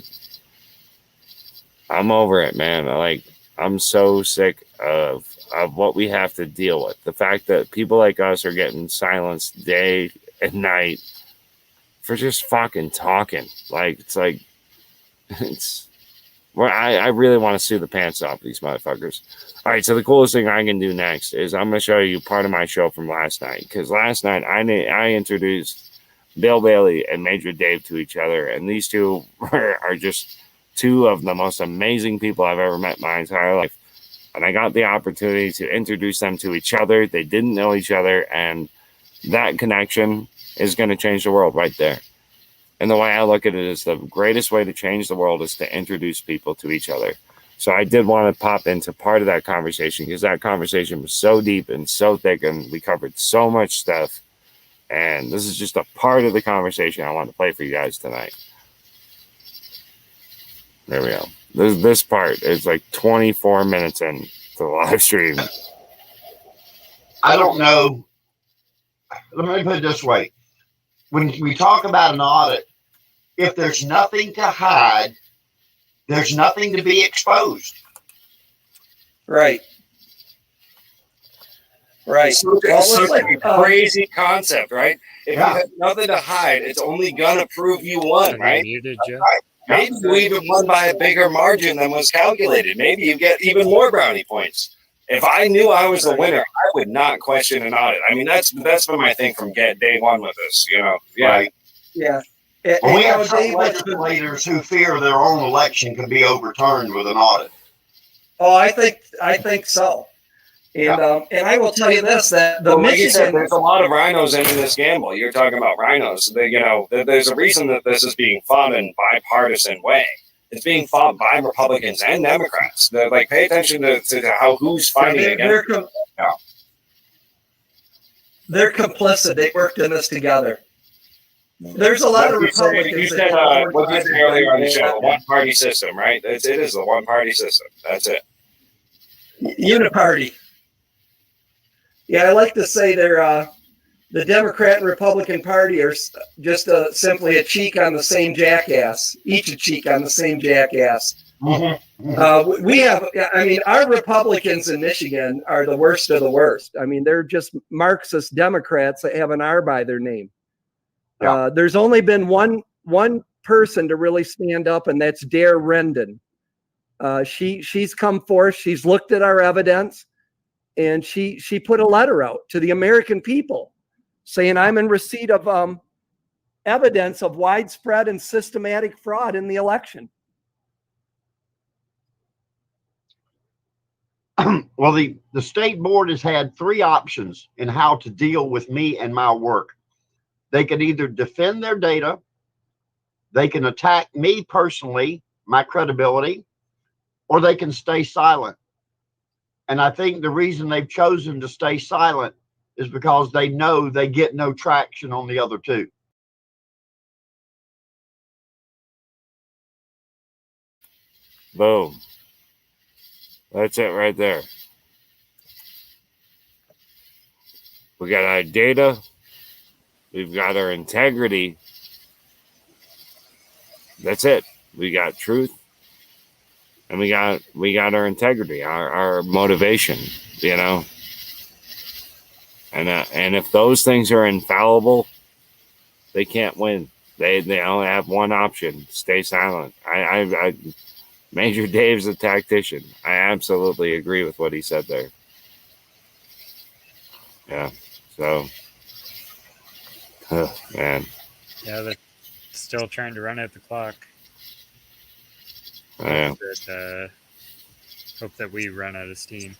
Speaker 3: I'm over it, man. I'm so sick of what we have to deal with. The fact that people like us are getting silenced day and night for just fucking talking. I really want to sue the pants off these motherfuckers. All right, so the coolest thing I can do next is I'm going to show you part of my show from last night. Because last night I introduced Bill Bailey and Major Dave to each other. And these two are just two of the most amazing people I've ever met in my entire life. And I got the opportunity to introduce them to each other. They didn't know each other. And that connection is going to change the world right there. And the way I look at it is the greatest way to change the world is to introduce people to each other. So I did want to pop into part of that conversation because that conversation was so deep and so thick, and we covered so much stuff. And this is just a part of the conversation I want to play for you guys tonight. There we go. This part is like 24 minutes into the live stream.
Speaker 1: I don't know. Let me put it this way. When we talk about an audit, if there's nothing to hide, there's nothing to be exposed.
Speaker 13: Right. Right.
Speaker 3: It's such a crazy concept, right? If you have nothing to hide, it's only going to prove you won, right?
Speaker 4: Muted, Joe?
Speaker 3: Maybe you even won by a bigger margin than was calculated. Maybe you get even more brownie points. If I knew I was the winner, I would not question an audit. I mean, that's been my thing from day one with this, you know. Yeah.
Speaker 1: Right.
Speaker 13: Yeah.
Speaker 1: Well, we have some legislators who fear their own election could be overturned with an audit.
Speaker 13: Oh, I think so. And I will tell you this, that the
Speaker 3: like you said,
Speaker 13: Michigan,
Speaker 3: there's a lot of rhinos into this gamble. You're talking about rhinos. There's a reason that this is being fought in a bipartisan way. It's being fought by Republicans and Democrats. They're like, pay attention to how who's fighting against.
Speaker 13: They're complicit. They worked in this together. There's a lot of Republicans.
Speaker 3: You said what you said earlier on the show, the one-party system, right? It is the one-party system. That's it.
Speaker 13: Uniparty. Yeah, I like to say they're the Democrat and Republican Party are just simply a cheek on the same jackass, each a cheek on the same jackass.
Speaker 1: Mm-hmm.
Speaker 13: We have, I mean, our Republicans in Michigan are the worst of the worst. I mean, they're just Marxist Democrats that have an R by their name. There's only been one person to really stand up, and that's Dare Rendon. She's come forth. She's looked at our evidence, and she put a letter out to the American people saying, I'm in receipt of evidence of widespread and systematic fraud in the election.
Speaker 1: Well, the state board has had three options in how to deal with me and my work. They can either defend their data, they can attack me personally, my credibility, or they can stay silent. And I think the reason they've chosen to stay silent is because they know they get no traction on the other two.
Speaker 3: Boom. That's it right there. We got our data. We've got our integrity. That's it. We got truth. And we got our integrity, our motivation, you know. And if those things are infallible, they can't win. They only have one option: stay silent. I Major Dave's a tactician. I absolutely agree with what he said there. Yeah. So, man.
Speaker 4: Yeah, they're still trying to run out the clock.
Speaker 3: Yeah.
Speaker 4: Hope that we run out of steam.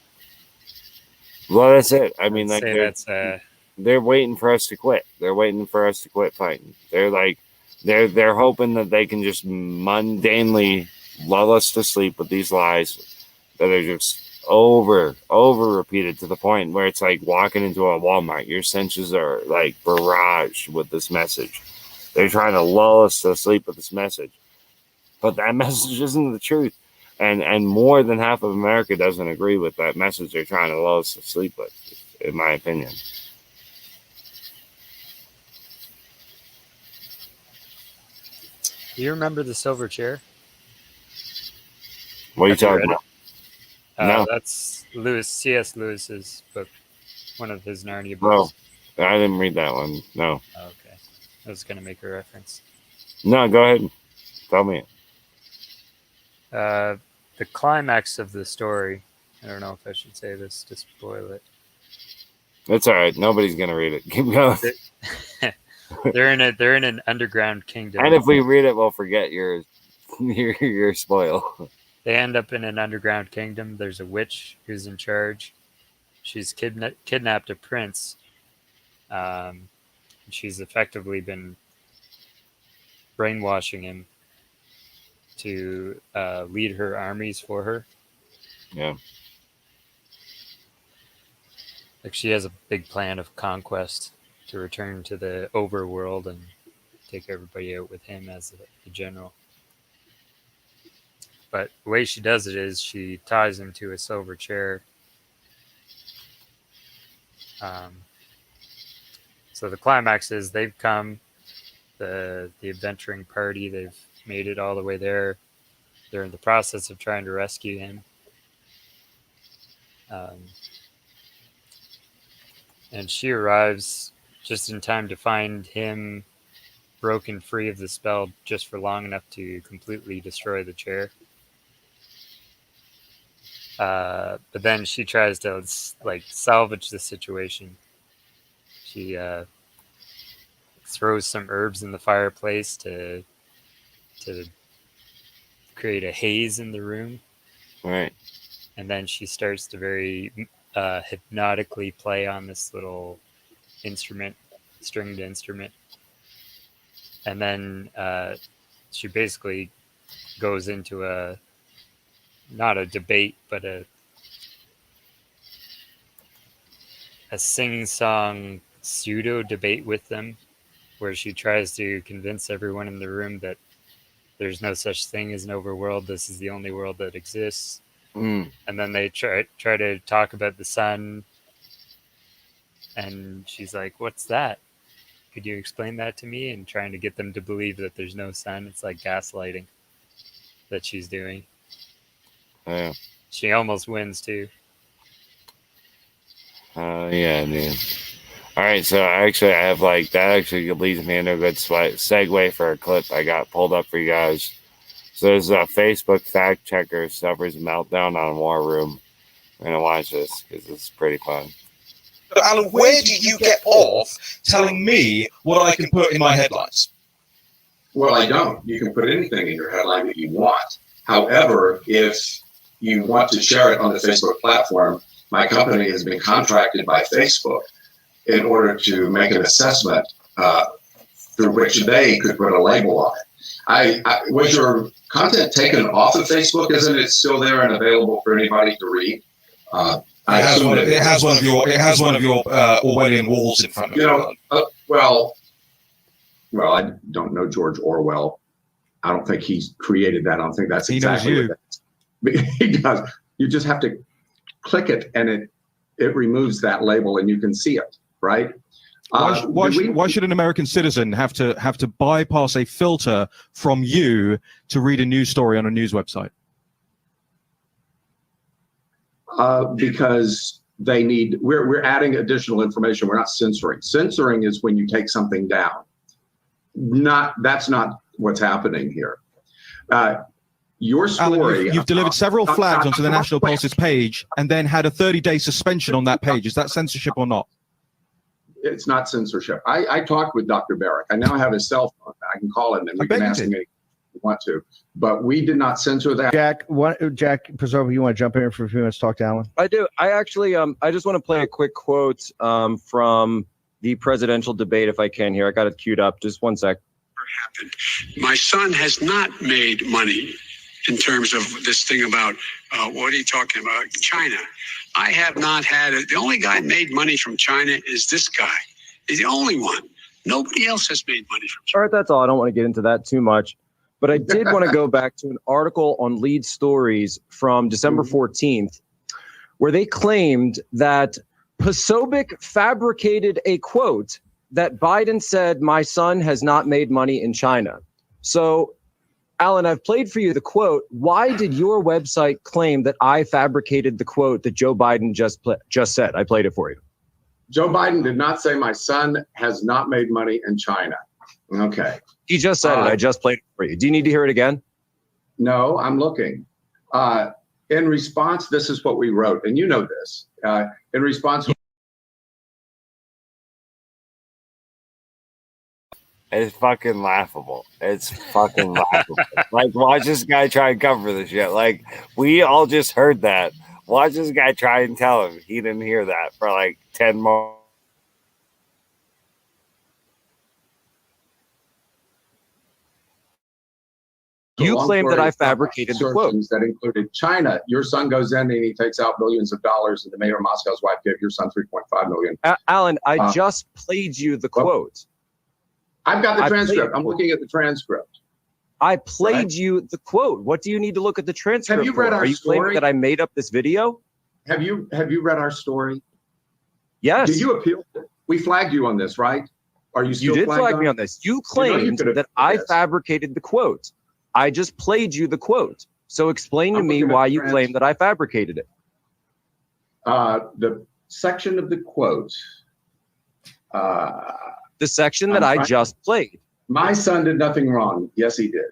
Speaker 3: Well, that's it. I mean, like
Speaker 4: they're
Speaker 3: waiting for us to quit. They're waiting for us to quit fighting. They're like, they're hoping that they can just mundanely lull us to sleep with these lies that are just over repeated to the point where it's like walking into a Walmart. Your senses are like barraged with this message. They're trying to lull us to sleep with this message, but that message isn't the truth. And more than half of America doesn't agree with that message they're trying to lull us to sleep with, in my opinion.
Speaker 4: Do you remember the silver chair?
Speaker 3: What are you talking about? No.
Speaker 4: That's C.S. Lewis's book, one of his Narnia books.
Speaker 3: No, I didn't read that one. No.
Speaker 4: Okay. I was going to make a reference.
Speaker 3: No, go ahead. Tell me.
Speaker 4: The climax of the story, I don't know if I should say this to spoil it.
Speaker 3: It's all right. Nobody's going to read it. Keep going.
Speaker 4: They're in an underground kingdom.
Speaker 3: And if we read it, we'll forget your spoil.
Speaker 4: They end up in an underground kingdom. There's a witch who's in charge. She's kidnapped a prince. She's effectively been brainwashing him to lead her armies for her.
Speaker 3: Yeah.
Speaker 4: Like she has a big plan of conquest to return to the overworld and take everybody out with him as the general. But the way she does it is she ties him to a silver chair. So the climax is they've come, the adventuring party, they've made it all the way there. They're in the process of trying to rescue him. And she arrives just in time to find him broken free of the spell just for long enough to completely destroy the chair. But then she tries to like salvage the situation. She throws some herbs in the fireplace to create a haze in the room.
Speaker 3: Right.
Speaker 4: And then she starts to very hypnotically play on this little instrument, stringed instrument. And then she basically goes into not a debate, but a sing-song pseudo debate with them, where she tries to convince everyone in the room that there's no such thing as an overworld. This is the only world that exists.
Speaker 3: Mm.
Speaker 4: And then they try to talk about the sun. And she's like, what's that? Could you explain that to me? And trying to get them to believe that there's no sun. It's like gaslighting that she's doing.
Speaker 3: Yeah.
Speaker 4: She almost wins too.
Speaker 3: Yeah, dude. All right, so actually, I have like that. Actually, leads me into a good segue for a clip I got pulled up for you guys. So there's a Facebook fact checker suffers a meltdown on War Room. We're gonna watch this because it's pretty fun.
Speaker 14: But Alan, where do you get off telling me what I can put in my headlines?
Speaker 15: Well, I don't. You can put anything in your headline that you want. However, if you want to share it on the Facebook platform, my company has been contracted by Facebook in order to make an assessment through which they could put a label on it. Was your content taken off of Facebook? Isn't it still there and available for anybody to read?
Speaker 14: It has one of your Orwellian walls in front of it.
Speaker 15: Well, I don't know George Orwell. I don't think he's created that. I don't think that's exactly what that is. He does. You just have to click it, and it removes that label, and you can see it, right?
Speaker 16: Why should an American citizen have to bypass a filter from you to read a news story on a news website?
Speaker 15: Because they need. We're adding additional information. We're not censoring. Censoring is when you take something down. That's not what's happening here. Your story.
Speaker 16: Alan, you've delivered several flags onto the National Pulse's page and then had a 30-day suspension on that page. Is that censorship or not?
Speaker 15: It's not censorship. I talked with Dr. Barrick. I now have his cell phone. I can call him and we can ask him anything you want to. But we did not censor that.
Speaker 17: Jack Preserva, you want to jump in here for a few minutes, talk to Alan?
Speaker 18: I do. I actually, I just want to play a quick quote from the presidential debate, if I can here. I got it queued up. Just one sec.
Speaker 19: My son has not made money in terms of this thing about, what are you talking about? China. I have not had it. The only guy made money from China is this guy. He's the only one. Nobody else has made money from China.
Speaker 18: All right, that's all. I don't want to get into that too much. But I did want to go back to an article on Lead Stories from December 14th, where they claimed that Posobiec fabricated a quote that Biden said, "My son has not made money in China." So, Alan, I've played for you the quote. Why did your website claim that I fabricated the quote that Joe Biden just said? I played it for you.
Speaker 15: Joe Biden did not say my son has not made money in China. Okay.
Speaker 18: He just said it. I just played it for you. Do you need to hear it again?
Speaker 15: No, I'm looking. In response, this is what we wrote, and you know this. In response.
Speaker 3: It's fucking laughable. It's fucking laughable. Like, watch this guy try and cover the shit. Like, we all just heard that. Watch this guy try and tell him he didn't hear that for like 10 more.
Speaker 18: You claim that I fabricated the quote.
Speaker 15: That included China. Your son goes in and he takes out billions of dollars, and the mayor of Moscow's wife gave your son $3.5 million.
Speaker 18: Alan, I just played you the quote.
Speaker 15: I've got the transcript. I'm looking at the transcript.
Speaker 18: I played you the quote. What do you need to look at the transcript?
Speaker 15: Have you read our
Speaker 18: Are you claiming
Speaker 15: story?
Speaker 18: that I made up this video?
Speaker 15: Have you read our story?
Speaker 18: Yes.
Speaker 15: Did you appeal? We flagged you on this, right? Are you still
Speaker 18: You did
Speaker 15: flagged
Speaker 18: flag me on this. You claimed that I fabricated the quote. I just played you the quote. So explain to me why you claim that I fabricated it.
Speaker 15: The section of the quote.
Speaker 18: The section that I just played.
Speaker 15: My son did nothing wrong. Yes, he did.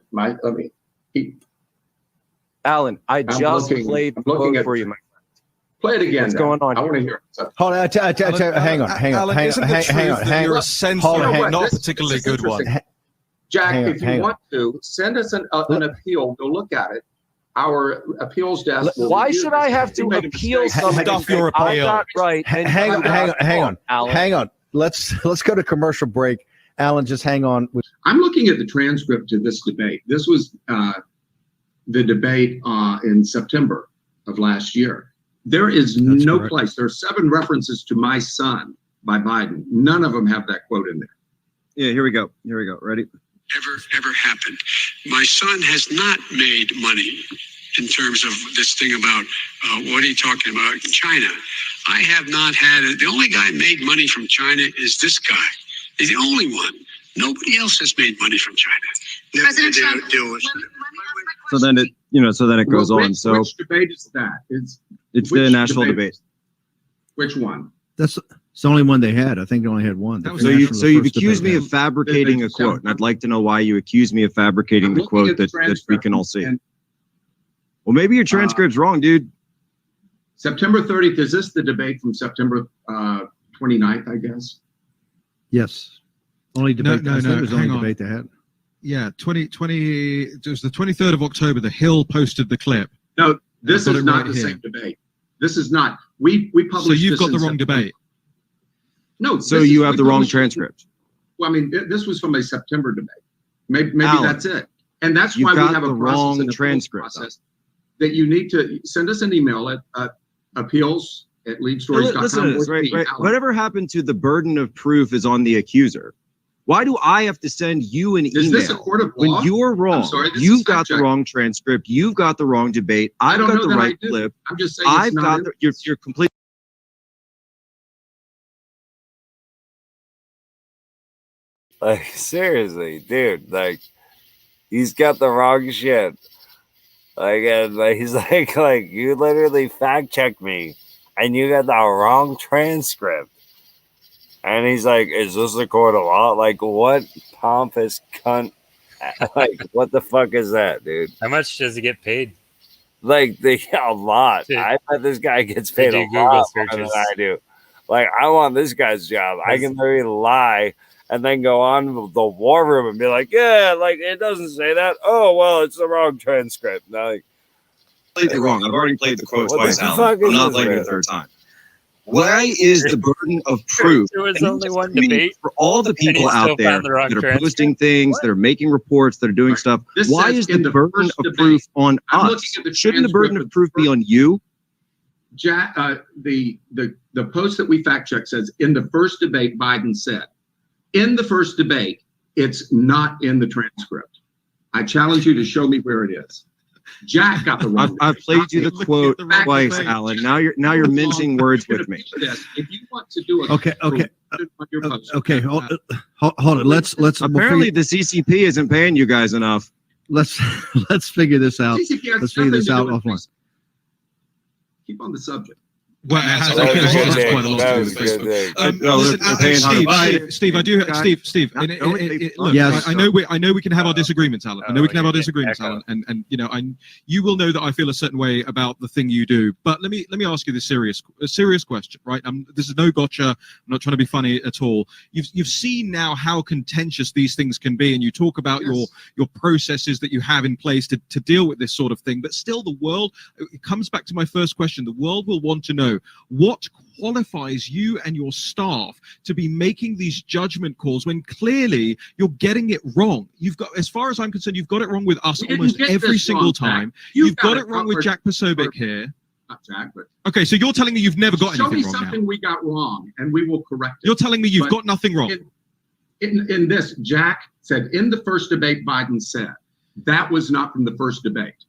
Speaker 18: Alan, I just played the quote for you, my friend.
Speaker 15: Play it again.
Speaker 18: What's going on?
Speaker 15: I want to hear it.
Speaker 17: Hold on, hang on.
Speaker 16: You're a sensitive, not particularly good one.
Speaker 15: Jack, if you want to, send us an appeal. Go look at it. Our appeals desk.
Speaker 18: Why should I have to appeal something that I got right?
Speaker 17: Hang on. Let's go to commercial break. Alan, just hang on.
Speaker 15: I'm looking at the transcript to this debate. This was the debate in September of last year. There is no place. There are 7 references to my son by Biden. None of them have that quote in there.
Speaker 18: Yeah, here we go. Ready?
Speaker 19: Ever happened. My son has not made money in terms of this thing about what are you talking about? China. I have not had it. The only guy made money from China is this guy. He's the only one. Nobody else has made money from China.
Speaker 11: President Trump.
Speaker 18: So then it goes on. So
Speaker 15: which debate is that?
Speaker 18: It's the national debate.
Speaker 15: Which one?
Speaker 17: That's the only one they had. I think they only had one.
Speaker 18: So you've accused me of fabricating a quote, and I'd like to know why you accuse me of fabricating the quote that we can all see. Well, maybe your transcript's wrong, dude.
Speaker 15: September 30th, is this the debate from September 29th, I guess?
Speaker 17: Yes. Only debate.
Speaker 16: No,
Speaker 17: it was the only
Speaker 16: hang on.
Speaker 17: debate they had.
Speaker 16: Yeah, it was the 23rd of October. The Hill posted the clip.
Speaker 15: No, this is not the same debate. This is not. We published.
Speaker 16: So you've got the wrong debate.
Speaker 15: No.
Speaker 18: So you have the wrong transcript.
Speaker 15: Well, I mean, this was from a September debate. Maybe that's it. And that's why we have a
Speaker 18: wrong transcript
Speaker 15: process that you need to send us an email at appeals@leadstories.com.
Speaker 18: Listen to this, right. Whatever happened to the burden of proof is on the accuser. Why do I have to send you an email?
Speaker 15: Is this a court of law?
Speaker 18: When you're wrong? You've got the wrong transcript. You've got the wrong debate. I've got the right clip.
Speaker 15: I'm just saying
Speaker 18: I've got you're complete.
Speaker 3: Like, seriously, dude, like, he's got the wrong shit. Like, and like, he's like, you literally fact checked me and you got the wrong transcript. And he's like, is this a court of law? Like, what pompous cunt? Like, what the fuck is that, dude?
Speaker 4: How much does he get paid?
Speaker 3: Like, a lot. I bet this guy gets paid a lot more than I do. Like, I want this guy's job. I can literally lie and then go on the war room and be like, yeah, like, it doesn't say that. Oh, well, it's the wrong transcript. Now, like,
Speaker 18: Played it wrong. I've already played the quote twice,
Speaker 3: Alan.
Speaker 18: I'm not playing it a third time. Why is the burden of proof?
Speaker 4: There was only one debate
Speaker 18: for all the people out there that are posting things, that are making reports, that are doing stuff. Why is the burden of proof on us? Shouldn't the burden of proof be on you?
Speaker 15: Jack, the post that we fact checked says in the first debate, Biden said. In the first debate, it's not in the transcript. I challenge you to show me where it is. Jack got the wrong.
Speaker 18: I've played you the quote twice, Alan. Now you're mincing words with me.
Speaker 15: If you want to do it,
Speaker 17: Okay. Hold it. Let's.
Speaker 18: Apparently, the CCP isn't paying you guys enough.
Speaker 17: Let's figure this out. Let's figure this out offline.
Speaker 15: Keep on the subject.
Speaker 16: Well, it has quite a lot to do with Facebook. Steve, I do. Steve. Yes, I know we can have our disagreements, Alan. I know we can have our disagreements, Alan, and you will know that I feel a certain way about the thing you do. But let me ask you this serious question, right? This is no gotcha. I'm not trying to be funny at all. You've seen now how contentious these things can be, and you talk about your processes that you have in place to deal with this sort of thing. But still, the world. It comes back to my first question. The world will want to know know, what qualifies you and your staff to be making these judgment calls when clearly you're getting it wrong? You've got, as far as I'm concerned, you've got it wrong with us almost every single time. You've got it wrong with Jack Posobiec here.
Speaker 20: Not Jack, but
Speaker 16: okay, so you're telling me you've never got anything wrong now.
Speaker 20: Show me something we got wrong, and we will correct it.
Speaker 16: You're telling me you've got nothing wrong.
Speaker 20: In this, Jack said in the first debate, Biden said that was not from the first debate.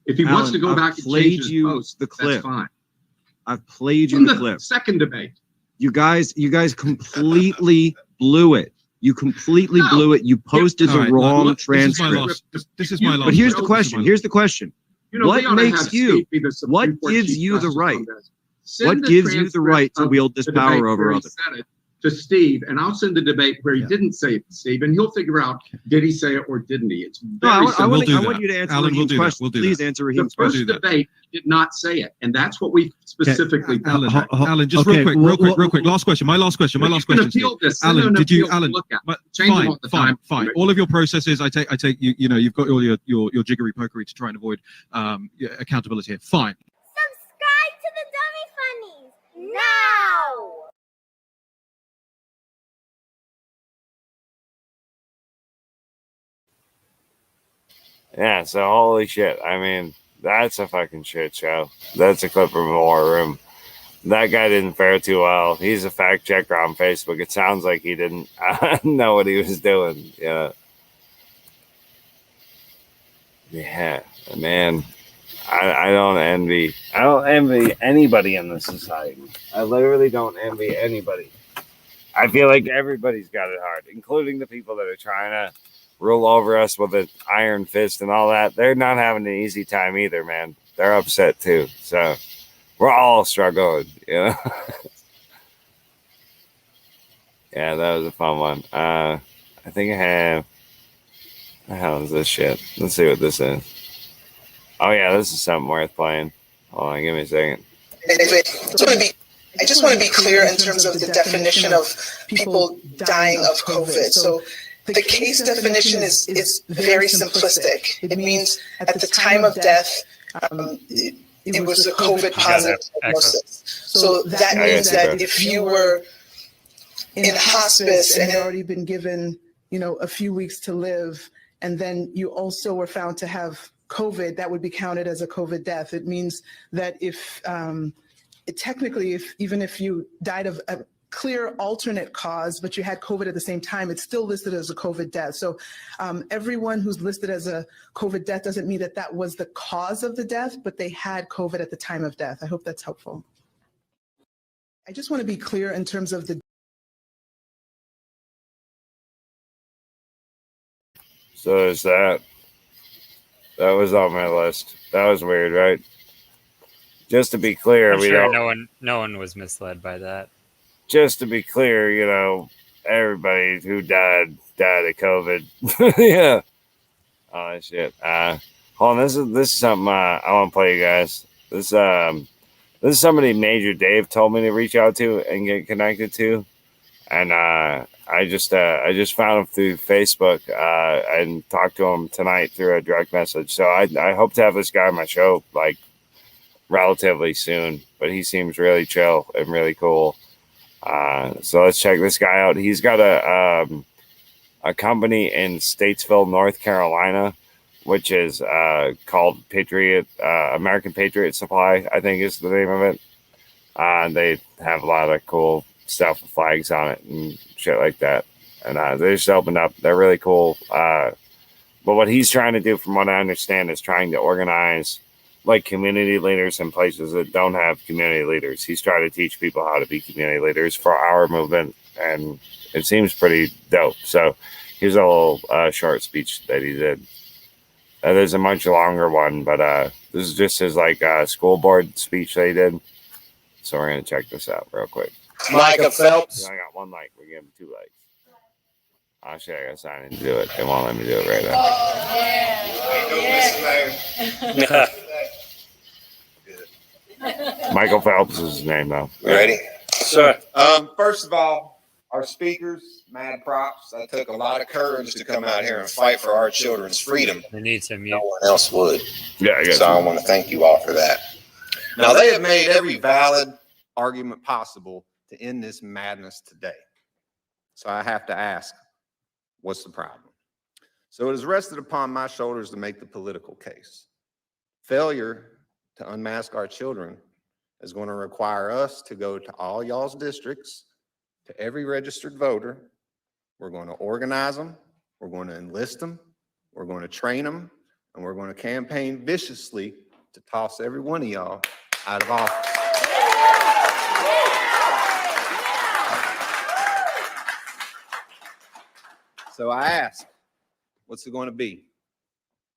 Speaker 20: If he wants to go back and change his post,
Speaker 21: the clip.
Speaker 20: That's fine.
Speaker 21: I've played you
Speaker 20: From
Speaker 21: the clip.
Speaker 20: Second debate.
Speaker 21: You guys completely blew it. You completely blew it. You posted the wrong transcript.
Speaker 16: This is my last.
Speaker 21: But here's the question. Here's the question.
Speaker 20: You know,
Speaker 21: What makes you? What gives you the right? What gives you the right to wield this power over others?
Speaker 20: To Steve, and I'll send the debate where he didn't say it to Steve, and he'll figure out did he say it or didn't he. It's very
Speaker 21: I want you to answer Raheem's question. Please answer Raheem's question.
Speaker 20: The first debate did not say it, and that's what we specifically.
Speaker 16: Alan, just real quick. Last question. My last question. Alan, did you? Alan, fine. All of your processes, I take. You know, you've got all your jiggery pokery to try and avoid accountability here. Fine.
Speaker 22: Subscribe to the Dummy Funnies now.
Speaker 3: Yeah, so holy shit. I mean, that's a fucking shit show. That's a clip from a war room. That guy didn't fare too well. He's a fact checker on Facebook. It sounds like he didn't know what he was doing. Yeah. Yeah, man. I don't envy anybody in this society. I literally don't envy anybody. I feel like everybody's got it hard, including the people that are trying to rule over us with an iron fist and all that. They're not having an easy time either, man. They're upset too. So we're all struggling, you know. Yeah, that was a fun one. I think I have. What the hell is this shit? Let's see what this is. Oh yeah, this is something worth playing. Hold on, give me a second.
Speaker 23: I just want to be clear in terms of the definition of people dying of COVID. So the case definition is very simplistic. It means at the time of death, it was a COVID positive diagnosis. So that means that if you were in hospice and had already been given, a few weeks to live, and then you also were found to have COVID, that would be counted as a COVID death. It means that if even if you died of a clear alternate cause, but you had COVID at the same time, it's still listed as a COVID death. So everyone who's listed as a COVID death doesn't mean that was the cause of the death, but they had COVID at the time of death. I hope that's helpful. I just want to be clear in terms of the.
Speaker 3: So there's that. That was on my list. That was weird, right? Just to be clear,
Speaker 4: I'm sure no one was misled by that.
Speaker 3: Just to be clear, everybody who died of COVID. Yeah. Oh shit. Hold on. This is something I want to play you guys. This is somebody Major Dave told me to reach out to and get connected to, and I just found him through Facebook and talked to him tonight through a direct message. So I hope to have this guy on my show like relatively soon. But he seems really chill and really cool. So let's check this guy out. He's got a company in Statesville, North Carolina, which is called American Patriot Supply, I think is the name of it. They have a lot of cool stuff with flags on it and shit like that. And they just opened up. They're really cool. But what he's trying to do, from what I understand, is trying to organize like community leaders in places that don't have community leaders. He's trying to teach people how to be community leaders for our movement, and it seems pretty dope. So here's a little short speech that he did. There's a much longer one, but this is just his school board speech that he did. So we're gonna check this out real quick.
Speaker 23: Micah Phelps.
Speaker 3: I got 1 like. We're giving 2 likes. Oh shit, I gotta sign in to do it. They won't let me do it right now. Michael Phelps is his name, though.
Speaker 23: Ready?
Speaker 3: Sure.
Speaker 23: First of all, our speakers, mad props. That took a lot of courage to come out here and fight for our children's freedom.
Speaker 4: We need some.
Speaker 23: No one else would.
Speaker 3: Yeah, I guess.
Speaker 23: So I want to thank you all for that.
Speaker 21: Now, they have made every valid argument possible to end this madness today. So I have to ask, what's the problem? So it is rested upon my shoulders to make the political case. Failure to unmask our children is going to require us to go to all y'all's districts, to every registered voter. We're going to organize them. We're going to enlist them. We're going to train them. And we're going to campaign viciously to toss every one of y'all out of office. So I ask, what's it going to be?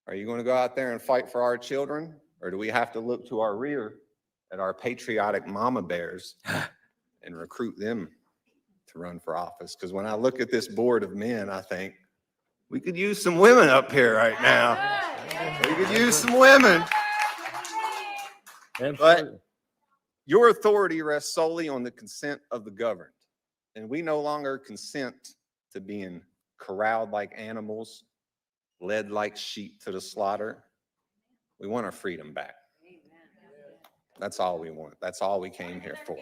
Speaker 21: Are you going to go out there and fight for our children? Or do we have to look to our rear at our patriotic mama bears and recruit them to run for office? Because when I look at this board of men, I think we could use some women up here right now. We could use some women. But your authority rests solely on the consent of the governed. And we no longer consent to being corralled like animals, led like sheep to the slaughter. We want our freedom back. That's all we want. That's all we came here for.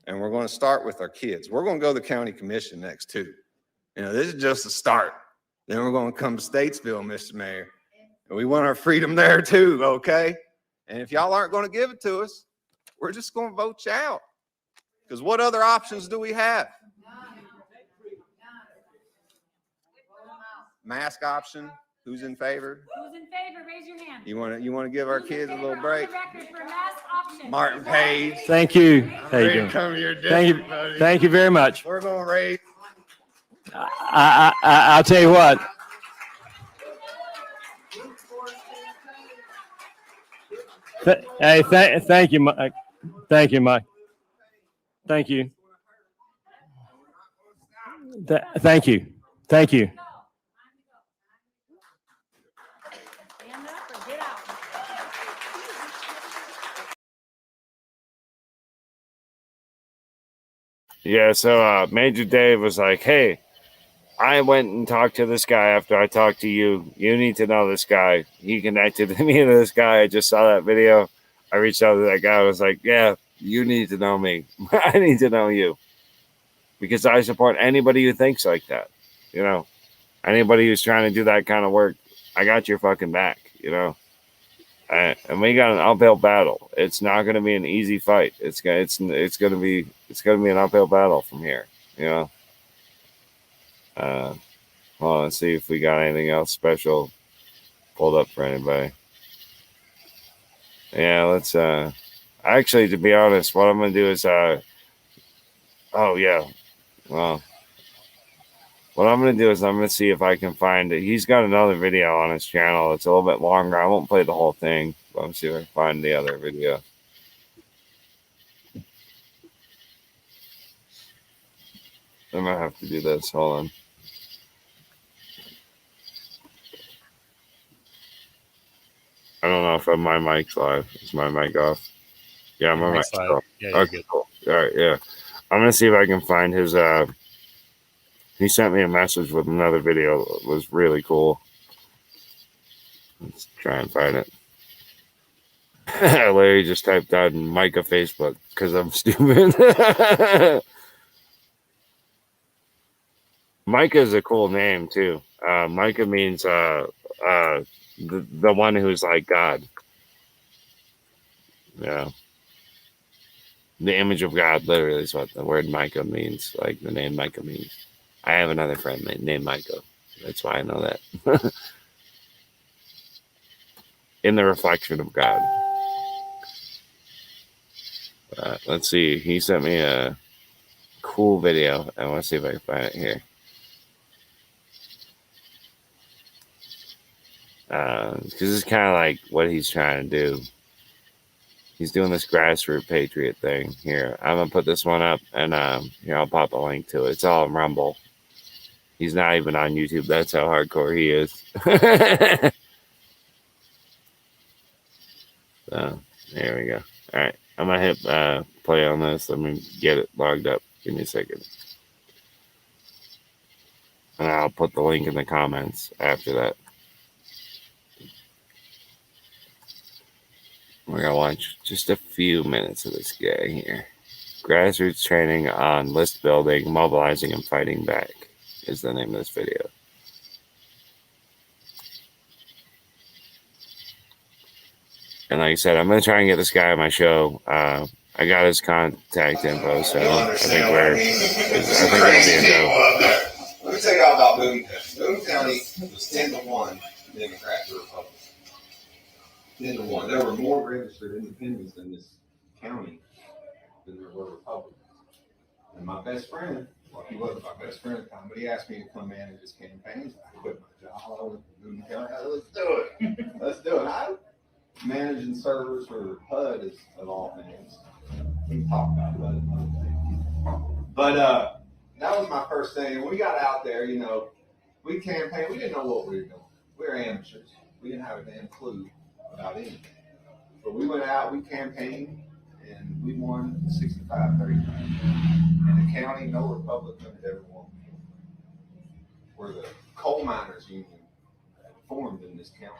Speaker 21: And we're going to start with our kids. We're going to go to the county commission next too. You know, this is just a start. Then we're going to come to Statesville, Mr. Mayor. And we want our freedom there too, okay? And if y'all aren't going to give it to us, we're just going to vote you out. Because what other options do we have? Mask option. Who's in favor?
Speaker 2: Who's in favor? Raise your hand.
Speaker 21: You want to give our kids a little break?
Speaker 2: Option.
Speaker 21: Martin Page.
Speaker 5: Thank you. How you doing? Thank you. Thank you very much.
Speaker 21: We're going to raise.
Speaker 5: I'll tell you what. Hey, thank you, Mike. Thank you, Mike. Thank you. Thank you. Thank you.
Speaker 3: Yeah, so Major Dave was like, hey, I went and talked to this guy after I talked to you. You need to know this guy. He connected me to this guy. I just saw that video. I reached out to that guy. I was like, yeah, you need to know me. I need to know you. Because I support anybody who thinks like that. You know, anybody who's trying to do that kind of work, I got your fucking back, you know. And we got an uphill battle. It's not going to be an easy fight. It's going to be an uphill battle from here, you know. Well, let's see if we got anything else special pulled up for anybody. Yeah, let's actually, to be honest, what I'm gonna do is oh yeah, well, what I'm gonna do is I'm gonna see if I can find it. He's got another video on his channel. It's a little bit longer. I won't play the whole thing, but I'm see if I can find the other video. I might have to do this. Hold on. I don't know if my mic's live. Is my mic off? Yeah, my mic's off. Yeah, okay, cool. All right, yeah. I'm gonna see if I can find his. He sent me a message with another video. It was really cool. Let's try and find it. Larry just typed out in Micah Facebook because I'm stupid. Micah is a cool name too. Micah means the one who's like God. Yeah. The image of God literally is what the word Micah means. Like the name Micah means. I have another friend named Micah. That's why I know that. In the reflection of God. Let's see. He sent me a cool video. I want to see if I can find it here. Because it's kind of like what he's trying to do. He's doing this grassroots patriot thing. Here, I'm gonna put this one up, and here I'll pop a link to it. It's all on Rumble. He's not even on YouTube. That's how hardcore he is. So there we go. All right, I'm gonna hit play on this. Let me get it logged up. Give me a second, and I'll put the link in the comments after that. We're going to watch just a few minutes of this guy here. Grassroots training on list building, mobilizing, and fighting back is the name of this video. And like I said, I'm going to try and get this guy on my show. I got his contact info, so I think it'll be a go.
Speaker 12: Let me tell you all about Boone County. Boone County was 10-1 Democrat to Republican. 10-1. There were more registered independents in this county than there were Republicans. And my best friend, well, he wasn't my best friend at the time, but he asked me to come manage his campaigns. I quit my job. I went to Boone County. Let's do it. Let's do it. I'm managing servers for HUD is of all things. We can talk about HUD another day. But that was my first thing. When we got out there, you know, we campaigned. We didn't know what we were doing. We were amateurs. We didn't have a damn clue about anything. But we went out, we campaigned, and we won 65-39. In the county, no Republican had ever won before. We're the coal miners union formed in this county.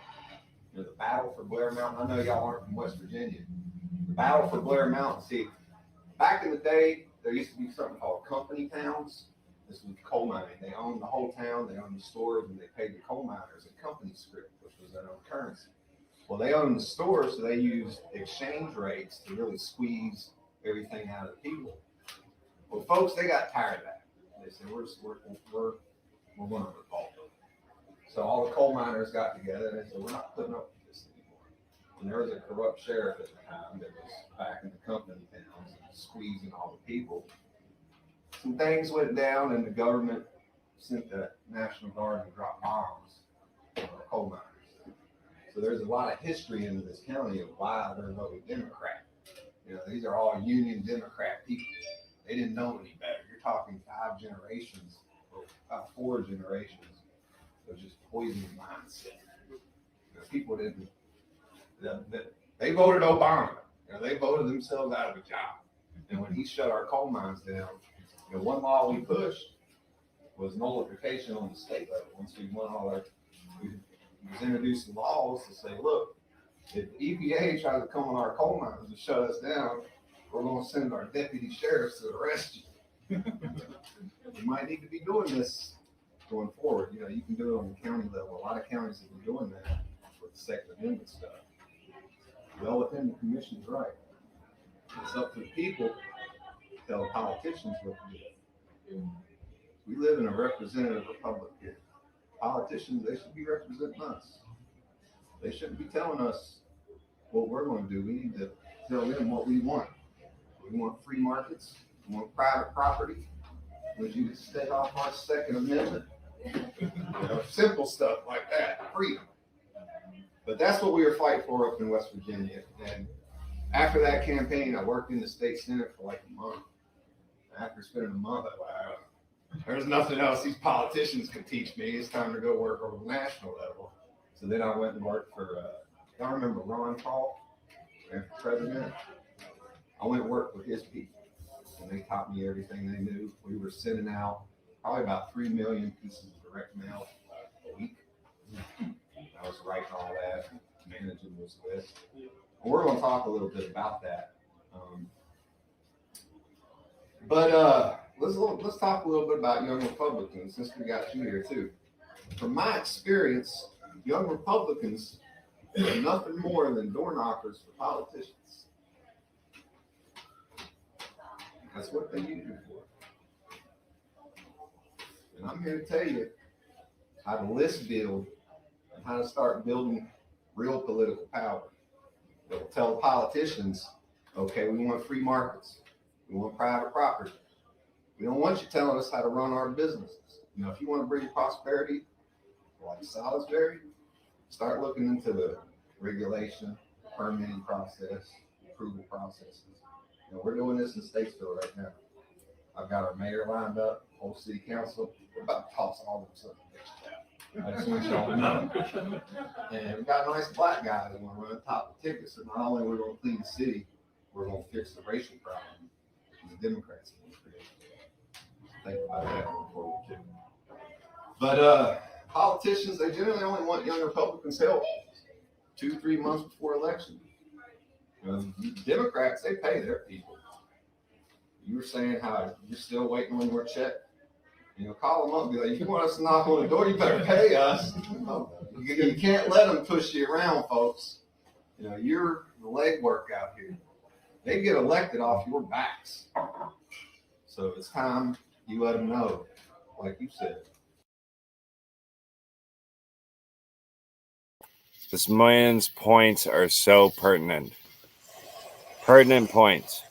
Speaker 12: You know, the battle for Blair Mountain. I know y'all aren't from West Virginia. The battle for Blair Mountain. See, back in the day, there used to be something called company towns. This was coal mining. They owned the whole town. They owned the stores, and they paid the coal miners a company script, which was their own currency. Well, they owned the stores, so they used exchange rates to really squeeze everything out of the people. Well, folks, they got tired of that. They said, we're going to revolt. So all the coal miners got together and they said, we're not putting up with this anymore. And there was a corrupt sheriff at the time that was back in the company towns and squeezing all the people. Some things went down and the government sent the National Guard to drop bombs on the coal miners. So there's a lot of history in this county of why they're voting Democrat. You know, these are all Union Democrat people. They didn't know any better. You're talking 5 generations or about 4 generations of just poisoning mindset. You know, people didn't. They voted Obama. You know, they voted themselves out of a job. And when he shut our coal mines down, you know, one law we pushed was nullification on the state level. Once we won all our, we was introducing laws to say, look, if EPA tries to come on our coal mines and shut us down, we're going to send our deputy sheriffs to arrest you. We might need to be doing this going forward. You know, you can do it on the county level. A lot of counties have been doing that with the Second Amendment stuff. Well within the commission's right. It's up to the people to tell the politicians what to do. We live in a representative republic here. Politicians, they should be representing us. They shouldn't be telling us what we're going to do. We need to tell them what we want. We want free markets. We want private property. We want you to stay off our Second Amendment. You know, simple stuff like that, freedom. But that's what we were fighting for up in West Virginia. And after that campaign, I worked in the state senate for like a month. After spending a month, I was like, there's nothing else these politicians can teach me. It's time to go work on the national level. So then I went and worked for, y'all remember Ron Paul, ran for president? I went and worked with his people, and they taught me everything they knew. We were sending out probably about 3 million pieces of direct mail a week. I was writing all that, and managing this list. And we're going to talk a little bit about that. Let's talk a little bit about young Republicans, since we got you here too. From my experience, young Republicans are nothing more than door knockers for politicians. That's what they use you for. And I'm here to tell you how to list build and how to start building real political power. That will tell the politicians, okay, we want free markets. We want private property. We don't want you telling us how to run our businesses. You know, if you want to bring prosperity, like Salisbury, start looking into the regulation, permitting process, approval processes. You know, we're doing this in Statesville right now. I've got our mayor lined up, whole city council. We're about to toss all them something. I just want y'all to know. And we got a nice black guy that want to run top of the ticket. So not only we're going to clean the city, we're going to fix the racial problem that the Democrats are going to create. Think about that going forward too. But politicians, they generally only want young Republicans' help 2-3 months before election. You know, Democrats, they pay their people. You were saying how you're still waiting on your check. You know, call them up and be like, if you want us to knock on the door, you better pay us. You can't let them push you around, folks. You know, you're the legwork out here. They get elected off your backs. So it's time you let them know, like you said.
Speaker 3: This man's points are so pertinent. Pertinent points.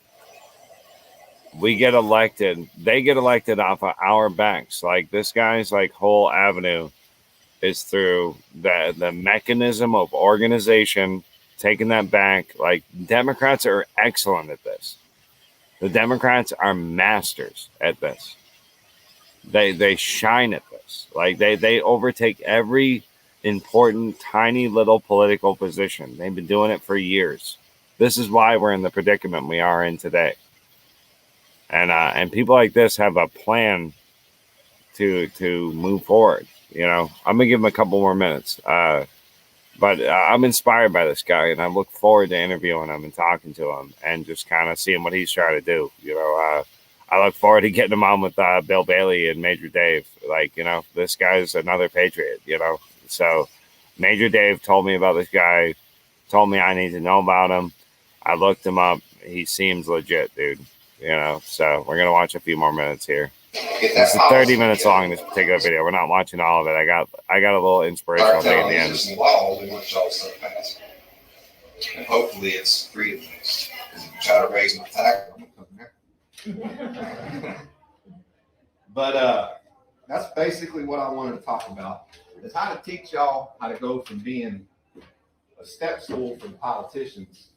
Speaker 3: We get elected. They get elected off of our backs. Like this guy's like whole avenue is through the mechanism of organization, taking that back. Like Democrats are excellent at this. The Democrats are masters at this. They shine at this. Like they overtake every important tiny little political position. They've been doing it for years. This is why we're in the predicament we are in today. And people like this have a plan to move forward. You know, I'm gonna give him a couple more minutes. But I'm inspired by this guy, and I look forward to interviewing him and talking to him and just kind of seeing what he's trying to do. You know, I look forward to getting him on with Bill Bailey and Major Dave. Like, you know, this guy's another patriot, you know. So Major Dave told me about this guy, told me I need to know about him. I looked him up. He seems legit, dude. You know, so we're going to watch a few more minutes here. This is 30 minutes long, this particular video. We're not watching all of it. I got a little inspirational thing at the end.
Speaker 12: And hopefully it's freedom based. Because if you try to raise my tax, I'm gonna come there. But that's basically what I wanted to talk about. Is how to teach y'all how to go from being a step stool for the politicians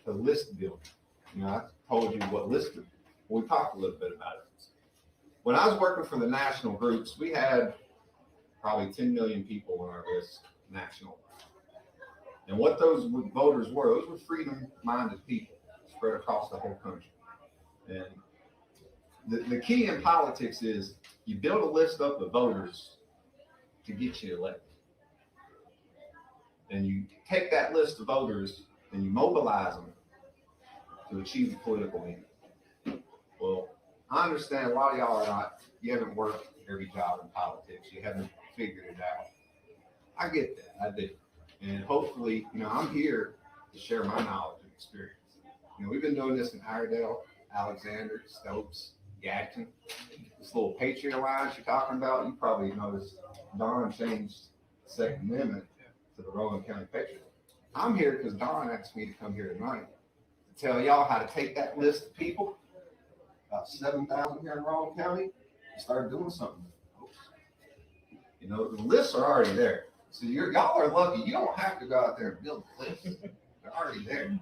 Speaker 12: to list building. You know, I told you what list. We talked a little bit about it. When I was working for the national groups, we had probably 10 million people on our list national. And what those voters were freedom-minded people spread across the whole country. And the key in politics is you build a list up of voters to get you elected. And you take that list of voters and you mobilize them to achieve a political end. Well, I understand a lot of y'all are not, you haven't worked every job in politics. You haven't figured it out. I get that, I do. And hopefully, you know, I'm here to share my knowledge and experience. You know, we've been doing this in Iredell, Alexander, Stokes, Gadsden. This little Patriot Alliance you're talking about, you probably noticed Don changed the Second Amendment to the Rowan County Patriot. I'm here because Don asked me to come here tonight to tell y'all how to take that list of people, about 7,000 here in Rowan County, and start doing something. You know, the lists are already there. So y'all are lucky. You don't have to go out there and build a list. They're already there.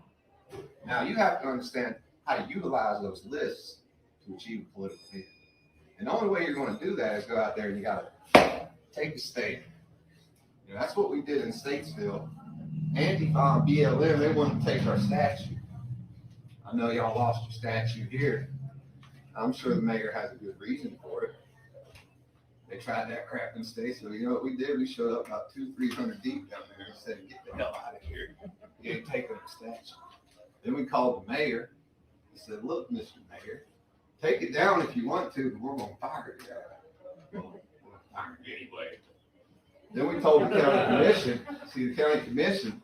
Speaker 12: Now you have to understand how to utilize those lists to achieve a political end. And the only way you're going to do that is go out there and you got to take a state. You know, that's what we did in Statesville. Antifa and BLM, they wanted to take our statue. I know y'all lost your statue here. I'm sure the mayor has a good reason for it. They tried that crap in Statesville. You know what we did? We showed up about 200-300 deep down there and said, get the hell out of here. You ain't taking our statue. Then we called the mayor. He said, look, Mr. Mayor, take it down if you want to, but we're going to fire you. We're going to fire you anyway. Then we told the county commission. See, the county commission,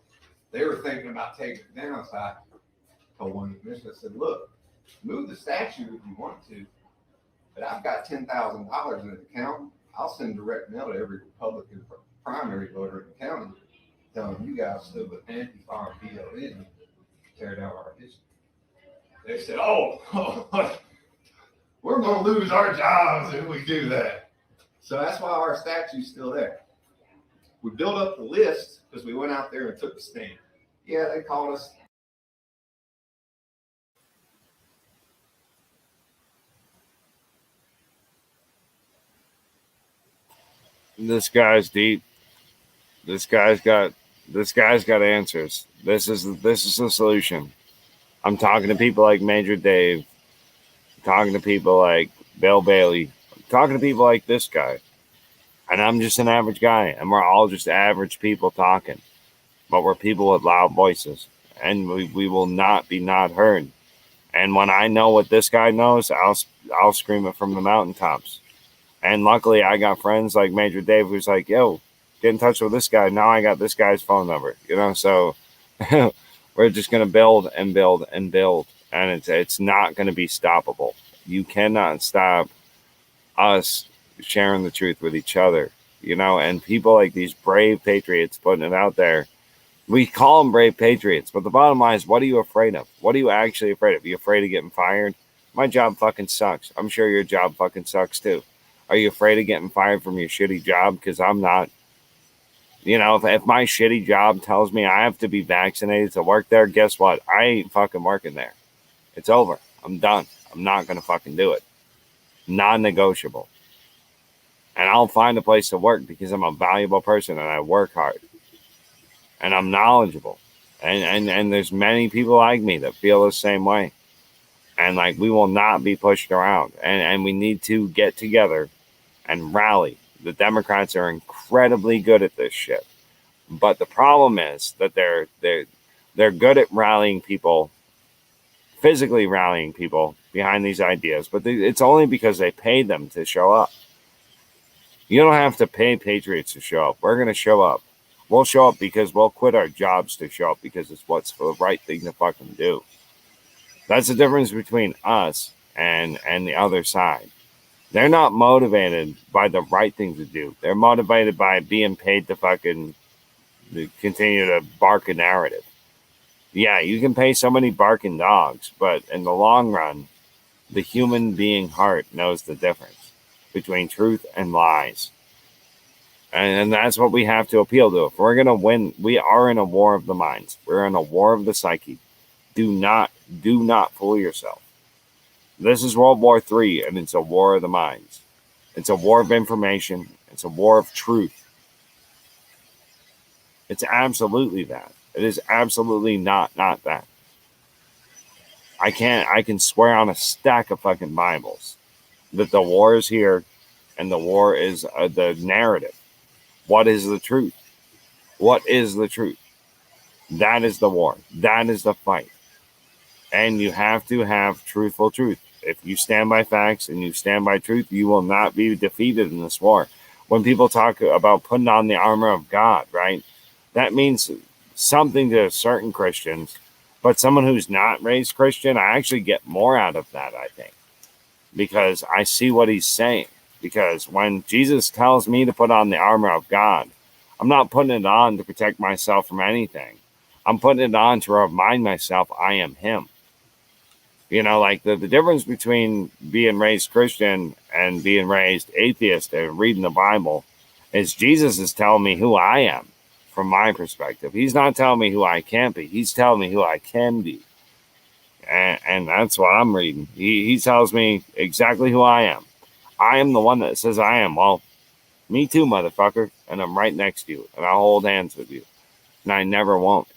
Speaker 12: they were thinking about taking it down. So I told one of the commission, I said, look, move the statue if you want to, but I've got $10,000 in an account. I'll send direct mail to every Republican primary voter in the county telling them you guys stood with Antifa and BLM, tear down our history. They said, oh, we're going to lose our jobs if we do that. So that's why our statue's still there. We built up the list because we went out there and took a stand. Yeah, they called us.
Speaker 3: This guy's deep. This guy's got answers. This is the solution. I'm talking to people like Major Dave. I'm talking to people like Bill Bailey. I'm talking to people like this guy. And I'm just an average guy. And we're all just average people talking. But we're people with loud voices. and we will not be not heard. And when I know what this guy knows, I'll scream it from the mountaintops. And luckily, I got friends like Major Dave, who's like, "Yo, get in touch with this guy." Now I got this guy's phone number, So we're just gonna build and build and build, and it's not gonna be stoppable. You cannot stop us sharing the truth with each other, And people like these brave patriots putting it out there. We call them brave patriots, but the bottom line is, what are you afraid of? What are you actually afraid of? Are you afraid of getting fired? My job fucking sucks. I'm sure your job fucking sucks too. Are you afraid of getting fired from your shitty job? Because I'm not. If my shitty job tells me I have to be vaccinated to work there, guess what? I ain't fucking working there. It's over. I'm done. I'm not going to fucking do it. Non-negotiable. And I'll find a place to work because I'm a valuable person and I work hard. And I'm knowledgeable. And there's many people like me that feel the same way. And we will not be pushed around. And we need to get together and rally. The Democrats are incredibly good at this shit. But the problem is that they're good at rallying people, physically rallying people behind these ideas. But it's only because they pay them to show up. You don't have to pay patriots to show up. We're going to show up. We'll show up because we'll quit our jobs to show up because it's what's the right thing to fucking do. That's the difference between us and the other side. They're not motivated by the right thing to do. They're motivated by being paid to fucking continue to bark a narrative. Yeah, you can pay so many barking dogs, but in the long run, the human being heart knows the difference between truth and lies. And that's what we have to appeal to. If we're going to win, we are in a war of the minds. We're in a war of the psyche. Do not fool yourself. This is World War III, and it's a war of the minds. It's a war of information. It's a war of truth. It's absolutely that. It is absolutely not that. I can swear on a stack of fucking Bibles that the war is here, and the war is the narrative. What is the truth? What is the truth? That is the war. That is the fight. And you have to have truthful truth. If you stand by facts and you stand by truth, you will not be defeated in this war. When people talk about putting on the armor of God, right? That means something to certain Christians, but someone who's not raised Christian, I actually get more out of that, I think, because I see what he's saying. Because when Jesus tells me to put on the armor of God, I'm not putting it on to protect myself from anything. I'm putting it on to remind myself I am him. The difference between being raised Christian and being raised atheist and reading the Bible is Jesus is telling me who I am from my perspective. He's not telling me who I can't be. He's telling me who I can be. And that's what I'm reading. He tells me exactly who I am. I am the one that says I am. Well, me too, motherfucker. And I'm right next to you. And I'll hold hands with you. And I never won't.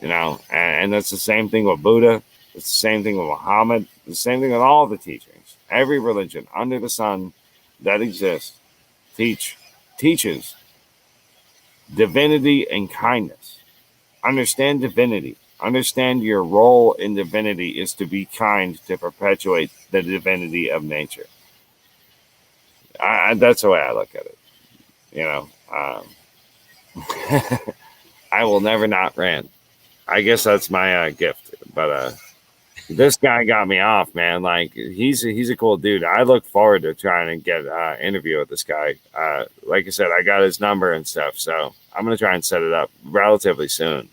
Speaker 3: And that's the same thing with Buddha. It's the same thing with Muhammad. It's the same thing with all the teachings. Every religion under the sun that exists teaches divinity and kindness. Understand divinity. Understand your role in divinity is to be kind, to perpetuate the divinity of nature. That's the way I look at it. I will never not rant. I guess that's my gift. But this guy got me off, man. He's a cool dude. I look forward to trying to get an interview with this guy. Like I said, I got his number and stuff, so I'm going to try and set it up relatively soon.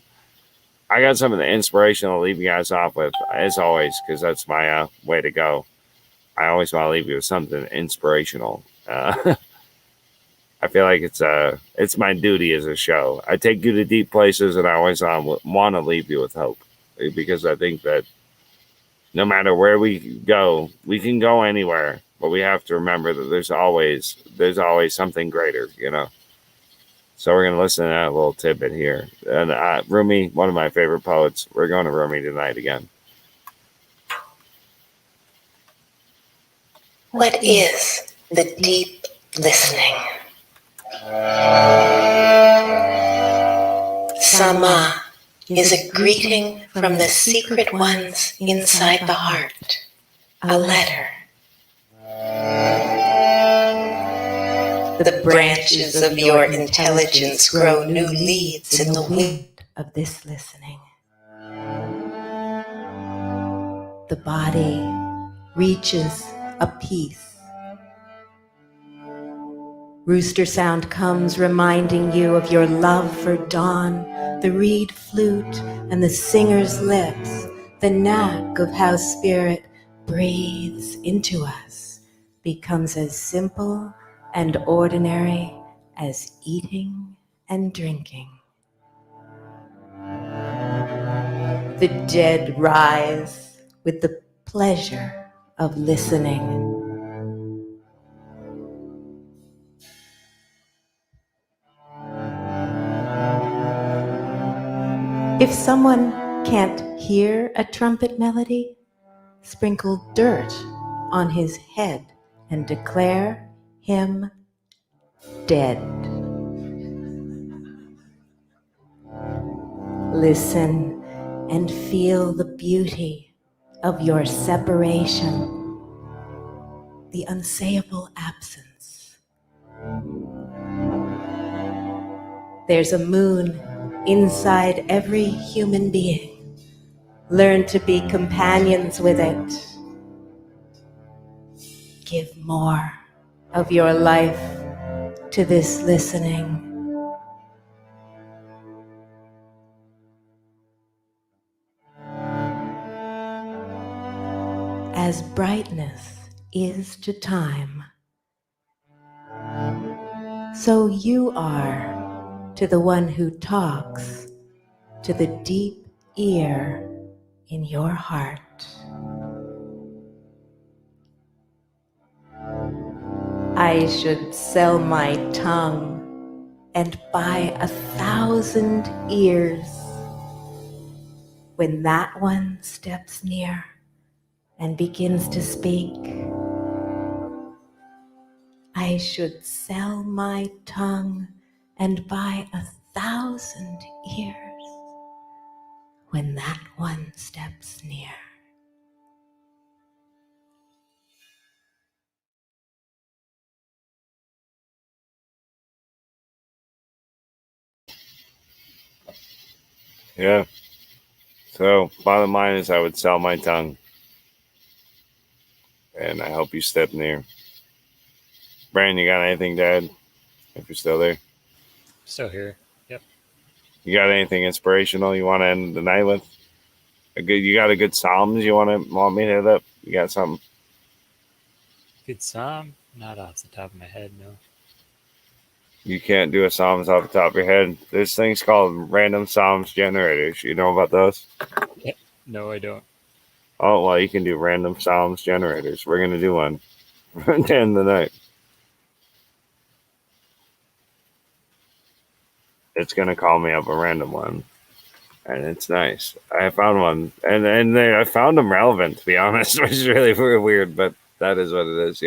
Speaker 3: I got some of the inspiration to leave you guys off with, as always, because that's my way to go. I always want to leave you with something inspirational. I feel like it's my duty as a show. I take you to deep places, and I always want to leave you with hope, because I think that no matter where we go, we can go anywhere, but we have to remember that there's always something greater, So we're going to listen to that little tidbit here. And Rumi, one of my favorite poets, we're going to Rumi tonight again.
Speaker 6: What is the deep listening? Sama is a greeting from the secret ones inside the heart, a letter. The branches of your intelligence grow new leaves in the wind of this listening. The body reaches a peace. Rooster sound comes reminding you of your love for dawn, the reed flute and the singer's lips, the knack of how spirit breathes into us, becomes as simple and ordinary as eating and drinking. The dead rise with the pleasure of listening. If someone can't hear a trumpet melody, sprinkle dirt on his head and declare him dead. Listen and feel the beauty of your separation, the unsayable absence. There's a moon inside every human being. Learn to be companions with it. Give more of your life to this listening. As brightness is to time, so you are to the one who talks, to the deep ear in your heart. I should sell my tongue and buy 1,000 ears. When that one steps near and begins to speak, I should sell my tongue and buy 1,000 ears. When that one steps near.
Speaker 3: Yeah. So, bottom line is I would sell my tongue. And I hope you step near. Brandon, you got anything to add? If you're still there.
Speaker 4: Still here. Yep.
Speaker 3: You got anything inspirational you want to end the night with? You got a good Psalms you want me to hit up? You got something?
Speaker 4: Good psalm? Not off the top of my head, no.
Speaker 3: You can't do a Psalms off the top of your head. There's things called random Psalms generators. You know about those?
Speaker 4: Yeah. No, I don't.
Speaker 3: Oh, well, you can do random Psalms generators. We're going to do one to end the night. It's going to call me up a random one. And it's nice. I found one. And I found them relevant, to be honest, which is really weird, but that is what it is.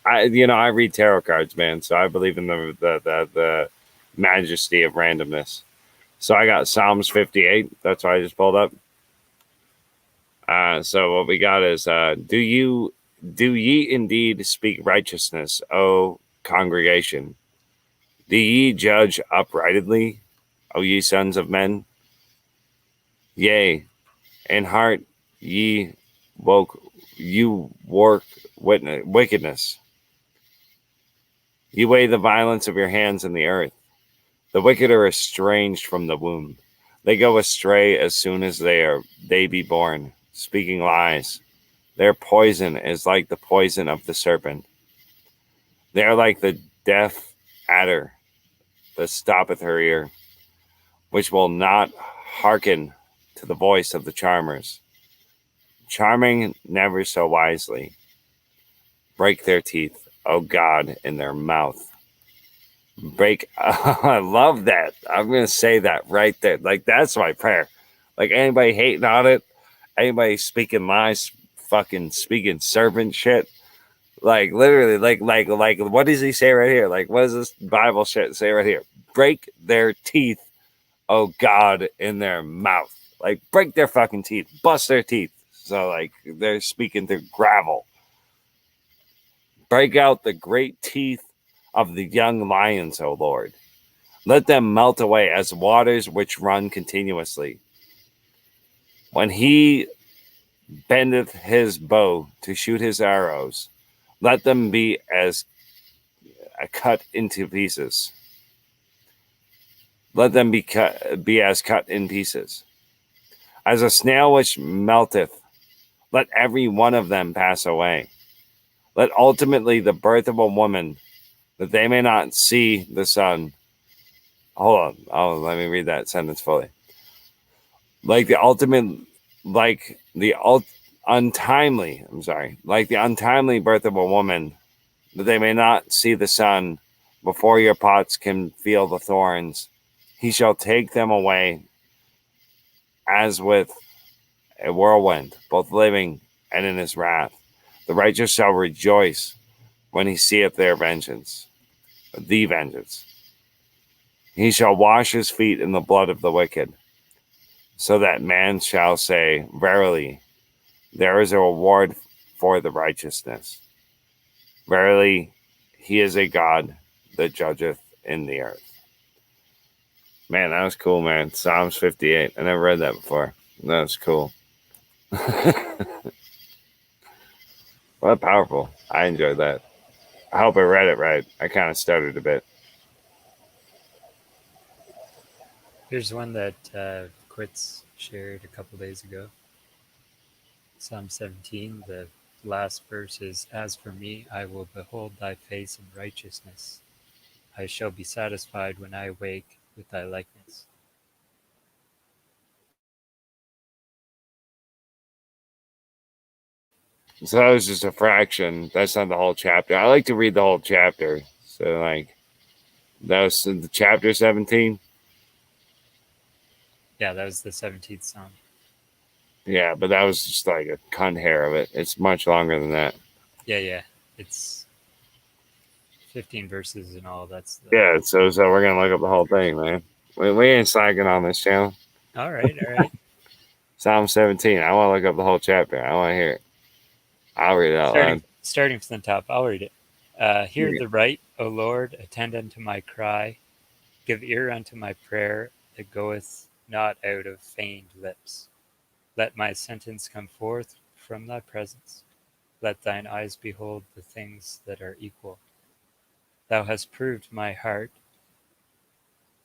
Speaker 3: I read tarot cards, man, so I believe in the majesty of randomness. So I got Psalms 58. That's what I just pulled up. So what we got is, do ye indeed speak righteousness, O congregation? Do ye judge uprightly, O ye sons of men? Yea, in heart ye work wickedness. Ye weigh the violence of your hands in the earth. The wicked are estranged from the womb. They go astray as soon as they be born, speaking lies. Their poison is like the poison of the serpent. They are like the deaf adder that stoppeth her ear, which will not hearken to the voice of the charmers. Charming never so wisely. Break their teeth, O God, in their mouth. I love that. I'm going to say that right there. Like, that's my prayer. Like, anybody hating on it, anybody speaking lies, fucking speaking serpent shit. Like, literally, like, what does he say right here? Like, what does this Bible shit say right here? Break their teeth, oh God, in their mouth. Like, break their fucking teeth, bust their teeth. So, like, they're speaking through gravel. Break out the great teeth of the young lions, O Lord. Let them melt away as waters which run continuously. When he bendeth his bow to shoot his arrows, let them be as cut into pieces. Let them be as cut in pieces. As a snail which melteth, let every one of them pass away. Let ultimately the birth of a woman, that they may not see the sun. Hold on. Oh, let me read that sentence fully. Like the untimely birth of a woman, that they may not see the sun before your pots can feel the thorns. He shall take them away as with a whirlwind, both living and in his wrath. The righteous shall rejoice when he seeth their vengeance, the vengeance. He shall wash his feet in the blood of the wicked, so that man shall say, verily, there is a reward for the righteousness. Verily, he is a God that judgeth in the earth. Man, that was cool, man. Psalms 58. I never read that before. That was cool. Well, powerful. I enjoyed that. I hope I read it right. I kind of stuttered a bit.
Speaker 4: Here's one that Quits shared a couple days ago. Psalm 17, the last verse is, As for me, I will behold thy face in righteousness. I shall be satisfied when I awake with thy likeness.
Speaker 3: So that was just a fraction. That's not the whole chapter. I like to read the whole chapter. So, like, that was the chapter 17.
Speaker 4: Yeah, that was the 17th Psalm.
Speaker 3: Yeah, but that was just like a cunt hair of it. It's much longer than that.
Speaker 4: Yeah. It's 15 verses and all. That's the...
Speaker 3: Yeah, so we're going to look up the whole thing, man. We ain't slacking on this channel.
Speaker 4: All right.
Speaker 3: Psalm 17. I want to look up the whole chapter. I want to hear it. I'll read it out loud.
Speaker 4: Starting from the top, I'll read it. Hear the right, O Lord, attend unto my cry. Give ear unto my prayer that goeth not out of feigned lips. Let my sentence come forth from thy presence. Let thine eyes behold the things that are equal. Thou hast proved my heart.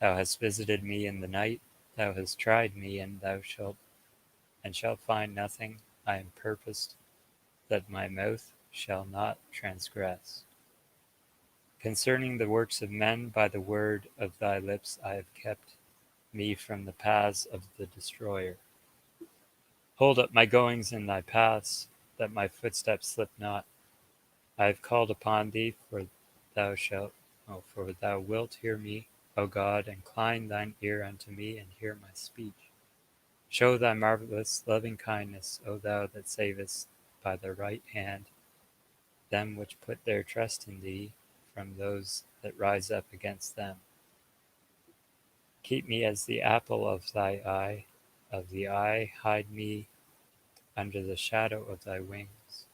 Speaker 4: Thou hast visited me in the night. Thou hast tried me, and thou shalt find nothing. I am purposed that my mouth shall not transgress. Concerning the works of men, by the word of thy lips I have kept me from the paths of the destroyer. Hold up my goings in thy paths, that my footsteps slip not. I have called upon thee, for thou wilt hear me, O God. Incline thine ear unto me, and hear my speech. Show thy marvelous loving kindness, O thou that savest by the right hand them which put their trust in thee, from those that rise up against them. Keep me as the apple of thy eye, hide me under the shadow of thy wings.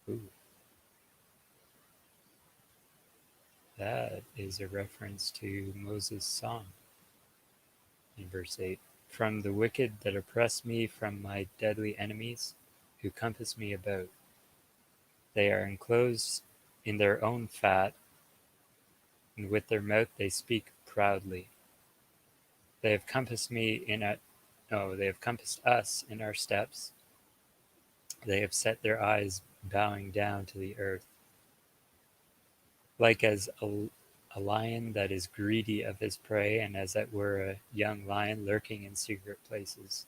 Speaker 4: Ooh. That is a reference to Moses' song in verse 8. From the wicked that oppress me, from my deadly enemies who compass me about. They are enclosed in their own fat, and with their mouth they speak proudly. They have compassed they have compassed us in our steps. They have set their eyes bowing down to the earth. Like as a lion that is greedy of his prey, and as it were a young lion lurking in secret places.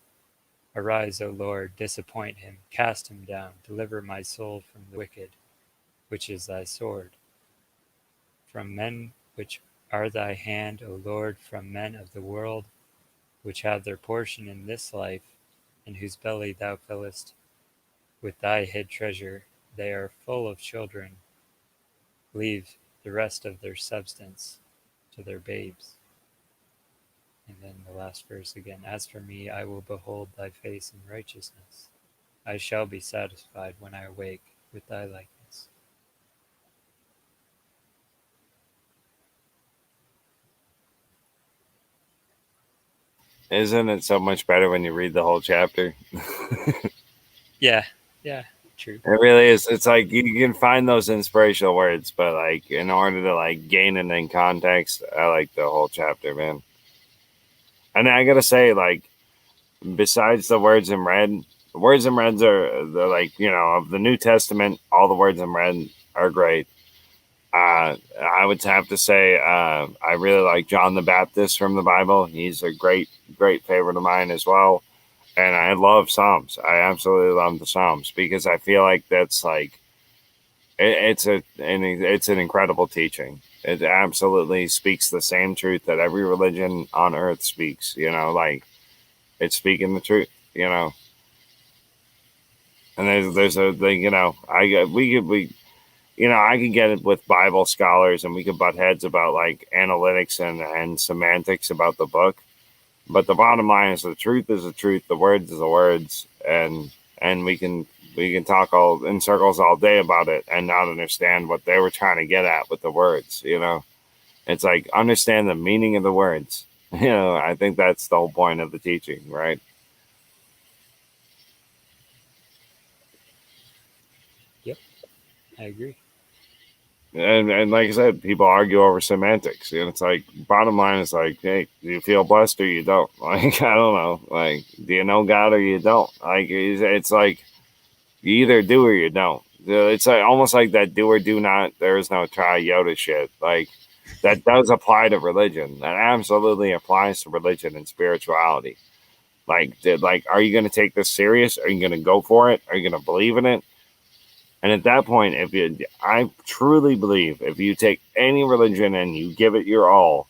Speaker 4: Arise, O Lord, disappoint him, cast him down, deliver my soul from the wicked, which is thy sword. From men which are thy hand, O Lord, from men of the world, which have their portion in this life, in whose belly thou fillest with thy hid treasure. They are full of children. Leave the rest of their substance to their babes. And then the last verse again. As for me, I will behold thy face in righteousness. I shall be satisfied when I awake with thy likeness.
Speaker 3: Isn't it so much better when you read the whole chapter?
Speaker 4: Yeah, true.
Speaker 3: It really is. It's like you can find those inspirational words, but like in order to like gain it in context, I like the whole chapter, man. And I gotta say, like, besides the words in red, the words in reds are the like, you know, of the New Testament, all the words in red are great. I would have to say I really like John the Baptist from the Bible. He's a great favorite of mine as well. And I love Psalms. I absolutely love the Psalms because I feel like that's like it's an incredible teaching. It absolutely speaks the same truth that every religion on earth speaks. You know, like it's speaking the truth. You know, and there's a thing. You know, I could get it with Bible scholars and we could butt heads about like analytics and semantics about the book. But the bottom line is the truth is the truth. The words is the words. And we can talk all in circles all day about it and not understand what they were trying to get at with the words. You know, it's like understand the meaning of the words. You know, I think that's the whole point of the teaching, right?
Speaker 4: Yep, I agree.
Speaker 3: And like I said, people argue over semantics. And it's like, bottom line is like, hey, do you feel blessed or you don't? Like, I don't know. Like, do you know God or you don't? Like, it's like, you either do or you don't. It's like almost like that do or do not, there is no try Yoda shit. Like, that does apply to religion. That absolutely applies to religion and spirituality. Like, are you going to take this serious? Are you going to go for it? Are you going to believe in it? And at that point, I truly believe if you take any religion and you give it your all,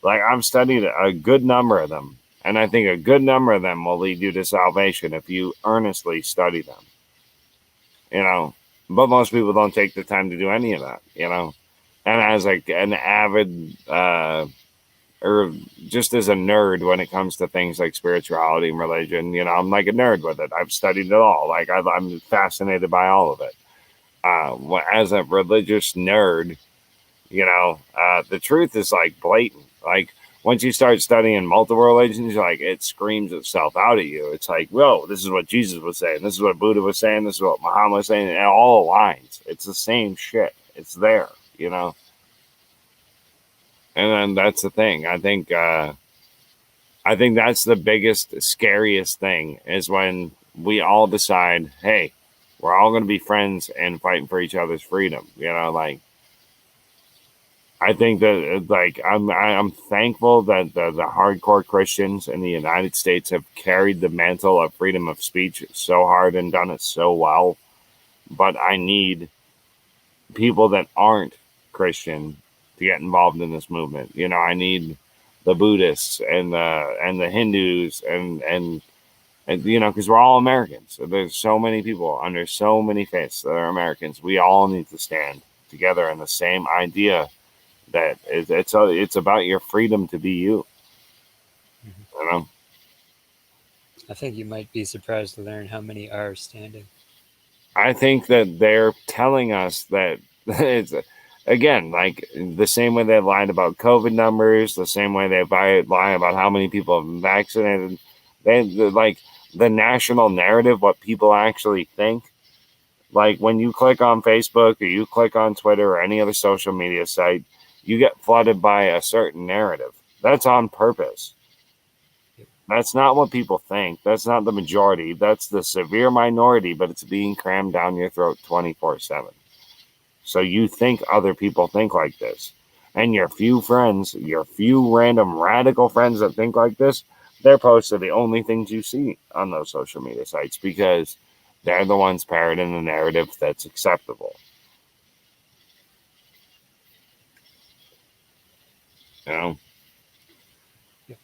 Speaker 3: like I've studied a good number of them, and I think a good number of them will lead you to salvation if you earnestly study them. You know, but most people don't take the time to do any of that, you know. And as like an avid, or just as a nerd when it comes to things like spirituality and religion, you know, I'm like a nerd with it. I've studied it all. Like I'm fascinated by all of it. As a religious nerd, you know, the truth is like blatant. Like once you start studying multiple religions, like it screams itself out at you. It's like, whoa, this is what Jesus was saying. This is what Buddha was saying. This is what Muhammad was saying. And it all aligns. It's the same shit. It's there, you know. And then that's the thing. I think that's the biggest, scariest thing is when we all decide, hey, we're all going to be friends and fighting for each other's freedom. You know, like I think that like I'm thankful that the hardcore Christians in the United States have carried the mantle of freedom of speech so hard and done it so well. But I need people that aren't Christian to get involved in this movement. You know, I need the Buddhists and the Hindus and you know, because we're all Americans. So there's so many people under so many faiths that are Americans. We all need to stand together in the same idea that it's about your freedom to be you. Mm-hmm. You know?
Speaker 4: I think you might be surprised to learn how many are standing.
Speaker 3: I think that they're telling us that it's again, like the same way they lied about COVID numbers, the same way they lie about how many people have been vaccinated. They're like the national narrative, what people actually think. Like when you click on Facebook or you click on Twitter or any other social media site, you get flooded by a certain narrative. That's on purpose. That's not what people think. That's not the majority. That's the severe minority, but it's being crammed down your throat 24/7. So you think other people think like this. And your few friends, your few random radical friends that think like this, their posts are the only things you see on those social media sites because they're the ones parroting the narrative that's acceptable. You know?
Speaker 4: Yeah.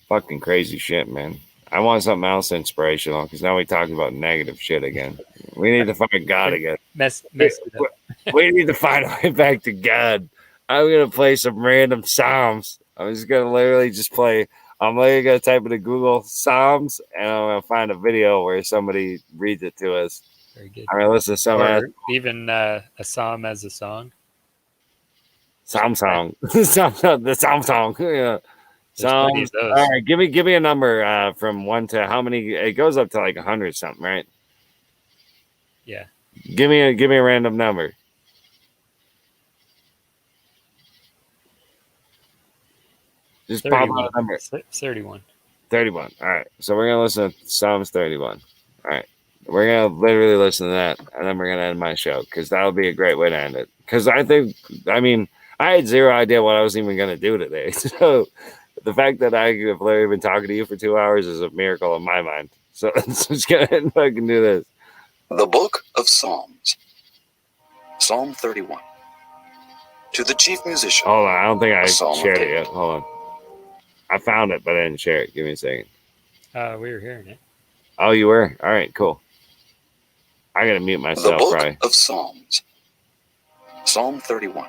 Speaker 3: Fucking crazy shit, man. I want something else inspirational because now we're talking about negative shit again. We need to find God again.
Speaker 4: Mess it up.
Speaker 3: We need to find our way back to God. I'm gonna play some random Psalms. I'm just gonna literally just play. I'm literally gonna type into Google Psalms, and I'm gonna find a video where somebody reads it to us.
Speaker 4: Very good.
Speaker 3: I'm gonna listen to some
Speaker 4: or even a psalm as a song.
Speaker 3: Psalm song, the Psalm song. Yeah.
Speaker 4: There's plenty
Speaker 3: Psalms.
Speaker 4: of those.
Speaker 3: All right, give me a number from 1 to how many? It goes up to like 100 something, right?
Speaker 4: Yeah.
Speaker 3: Give me a random number. Just pop out a number.
Speaker 4: 31.
Speaker 3: 31. All right. So we're gonna listen to Psalms 31. All right. We're gonna literally listen to that, and then we're gonna end my show because that'll be a great way to end it. Because I had zero idea what I was even gonna do today. So the fact that I have literally been talking to you for 2 hours is a miracle in my mind. So let's just go ahead and fucking do this.
Speaker 7: The Book of Psalms. Psalm 31. To the chief musician.
Speaker 3: Hold on, I don't think I
Speaker 7: Psalm of
Speaker 3: shared it
Speaker 7: David.
Speaker 3: yet. Hold on. I found it, but I didn't share it. Give me a second.
Speaker 4: We were hearing it.
Speaker 3: Oh, you were? All right, cool. I gotta mute
Speaker 7: The
Speaker 3: myself,
Speaker 7: Book
Speaker 3: probably.
Speaker 7: of Psalms. Psalm 31.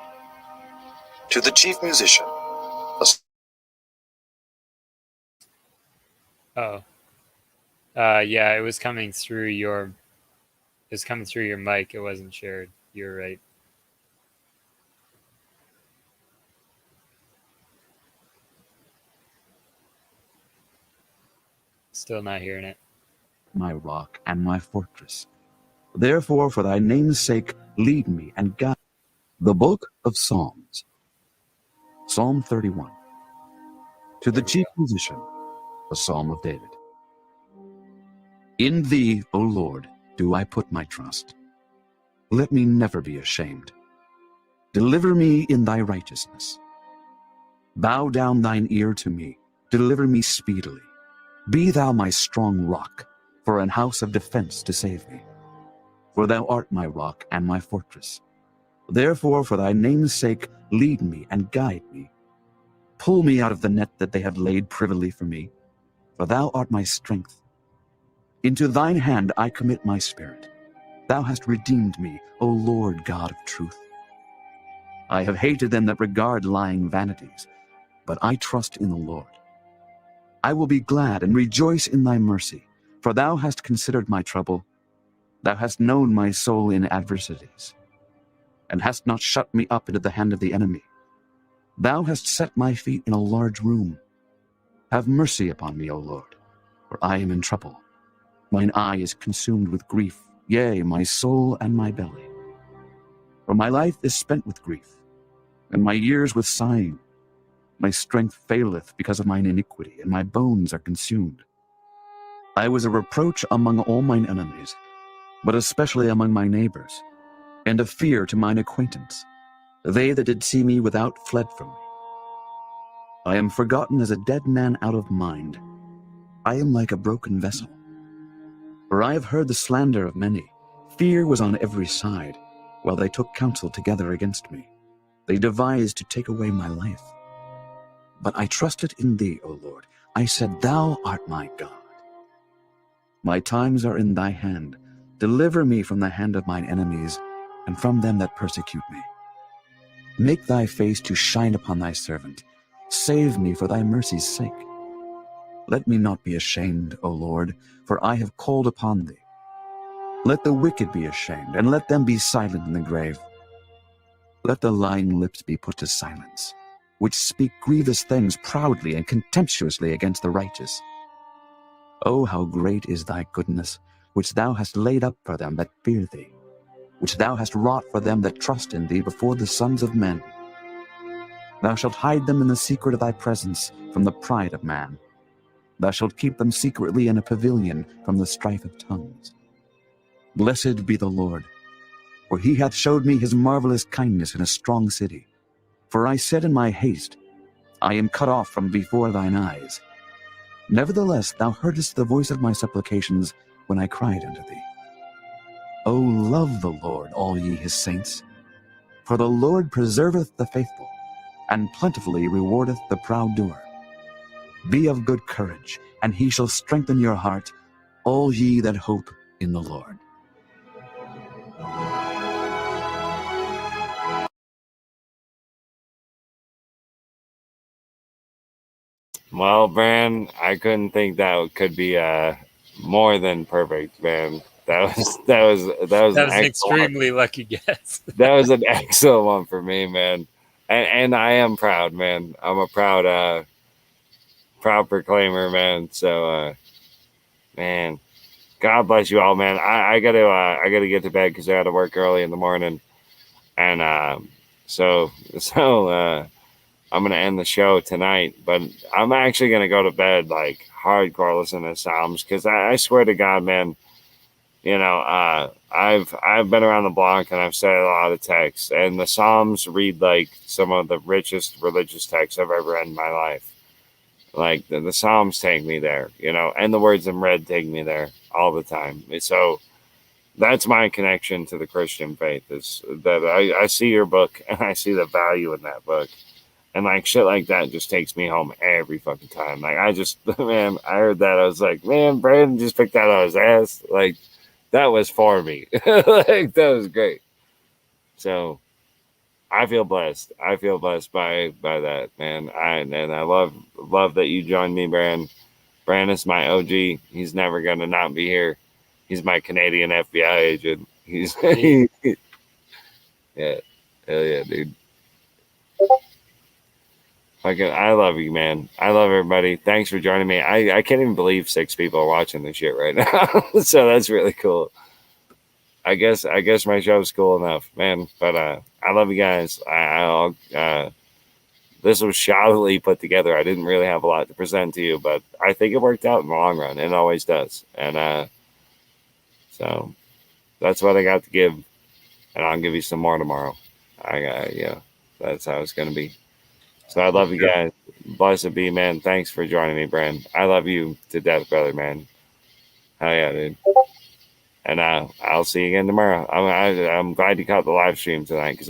Speaker 7: To the chief musician.
Speaker 4: Oh. Yeah, it was coming through your mic. It wasn't shared. You're right. Still not hearing it.
Speaker 8: My rock and my fortress. Therefore, for thy name's sake, lead me and guide. The Book of Psalms. Psalm 31. To the chief musician, a psalm of David. In thee, O Lord, do I put my trust. Let me never be ashamed. Deliver me in thy righteousness. Bow down thine ear to me. Deliver me speedily. Be thou my strong rock, for an house of defense to save me. For thou art my rock and my fortress. Therefore, for thy name's sake, lead me and guide me. Pull me out of the net that they have laid privily for me, for thou art my strength. Into thine hand I commit my spirit. Thou hast redeemed me, O Lord God of truth. I have hated them that regard lying vanities, but I trust in the Lord. I will be glad and rejoice in thy mercy, for thou hast considered my trouble. Thou hast known my soul in adversities, and hast not shut me up into the hand of the enemy. Thou hast set my feet in a large room. Have mercy upon me, O Lord, for I am in trouble. Mine eye is consumed with grief, yea, my soul and my belly. For my life is spent with grief, and my years with sighing. My strength faileth because of mine iniquity, and my bones are consumed. I was a reproach among all mine enemies, but especially among my neighbors, and a fear to mine acquaintance. They that did see me without fled from me. I am forgotten as a dead man out of mind. I am like a broken vessel. For I have heard the slander of many. Fear was on every side, while they took counsel together against me. They devised to take away my life. But I trusted in thee, O Lord. I said, thou art my God. My times are in thy hand. Deliver me from the hand of mine enemies, and from them that persecute me. Make thy face to shine upon thy servant. Save me for thy mercy's sake. Let me not be ashamed, O Lord, for I have called upon thee. Let the wicked be ashamed, and let them be silent in the grave. Let the lying lips be put to silence, which speak grievous things proudly and contemptuously against the righteous. O how great is thy goodness, which thou hast laid up for them that fear thee, which thou hast wrought for them that trust in thee before the sons of men. Thou shalt hide them in the secret of thy presence from the pride of man. Thou shalt keep them secretly in a pavilion from the strife of tongues. Blessed be the Lord, for he hath showed me his marvelous kindness in a strong city. For I said in my haste, I am cut off from before thine eyes. Nevertheless, thou heardest the voice of my supplications when I cried unto thee. O love the Lord, all ye his saints. For the Lord preserveth the faithful, and plentifully rewardeth the proud doer. Be of good courage, and he shall strengthen your heart, all ye that hope in the Lord.
Speaker 3: Well, Bran, I couldn't think that could be more than perfect, man. That was
Speaker 4: That was an extremely lucky guess.
Speaker 3: That was an excellent one for me, man. And I am proud, man. I'm a proud proclaimer, man. So man, God bless you all, man. I gotta get to bed because I gotta work early in the morning. And so I'm gonna end the show tonight, but I'm actually gonna go to bed like hardcore listening to Psalms because I swear to God, man, you know, I've been around the block and I've said a lot of texts, and the Psalms read like some of the richest religious texts I've ever read in my life. Like the Psalms take me there, you know, and the words in red take me there all the time. So that's my connection to the Christian faith, is that I see your book and I see the value in that book. And like shit like that just takes me home every fucking time. Like I just, man, I heard that. I was like, man, Brandon just picked that out his ass. Like that was for me. Like that was great. So I feel blessed. I feel blessed by that, man. I love that you joined me, Brandon. Brandon is my OG. He's never gonna not be here. He's my Canadian FBI agent. He's yeah, hell yeah, dude. I love you, man. I love everybody. Thanks for joining me. I can't even believe 6 people are watching this shit right now. So that's really cool. I guess my show's cool enough, man. But I love you guys. This was shoddily put together. I didn't really have a lot to present to you, but I think it worked out in the long run. It always does. And so that's what I got to give. And I'll give you some more tomorrow. That's how it's gonna be. So I love you guys. Blessed be, man. Thanks for joining me, Brand. I love you to death, brother, man. Hell yeah, dude. And I'll see you again tomorrow. I'm glad you caught the live stream tonight because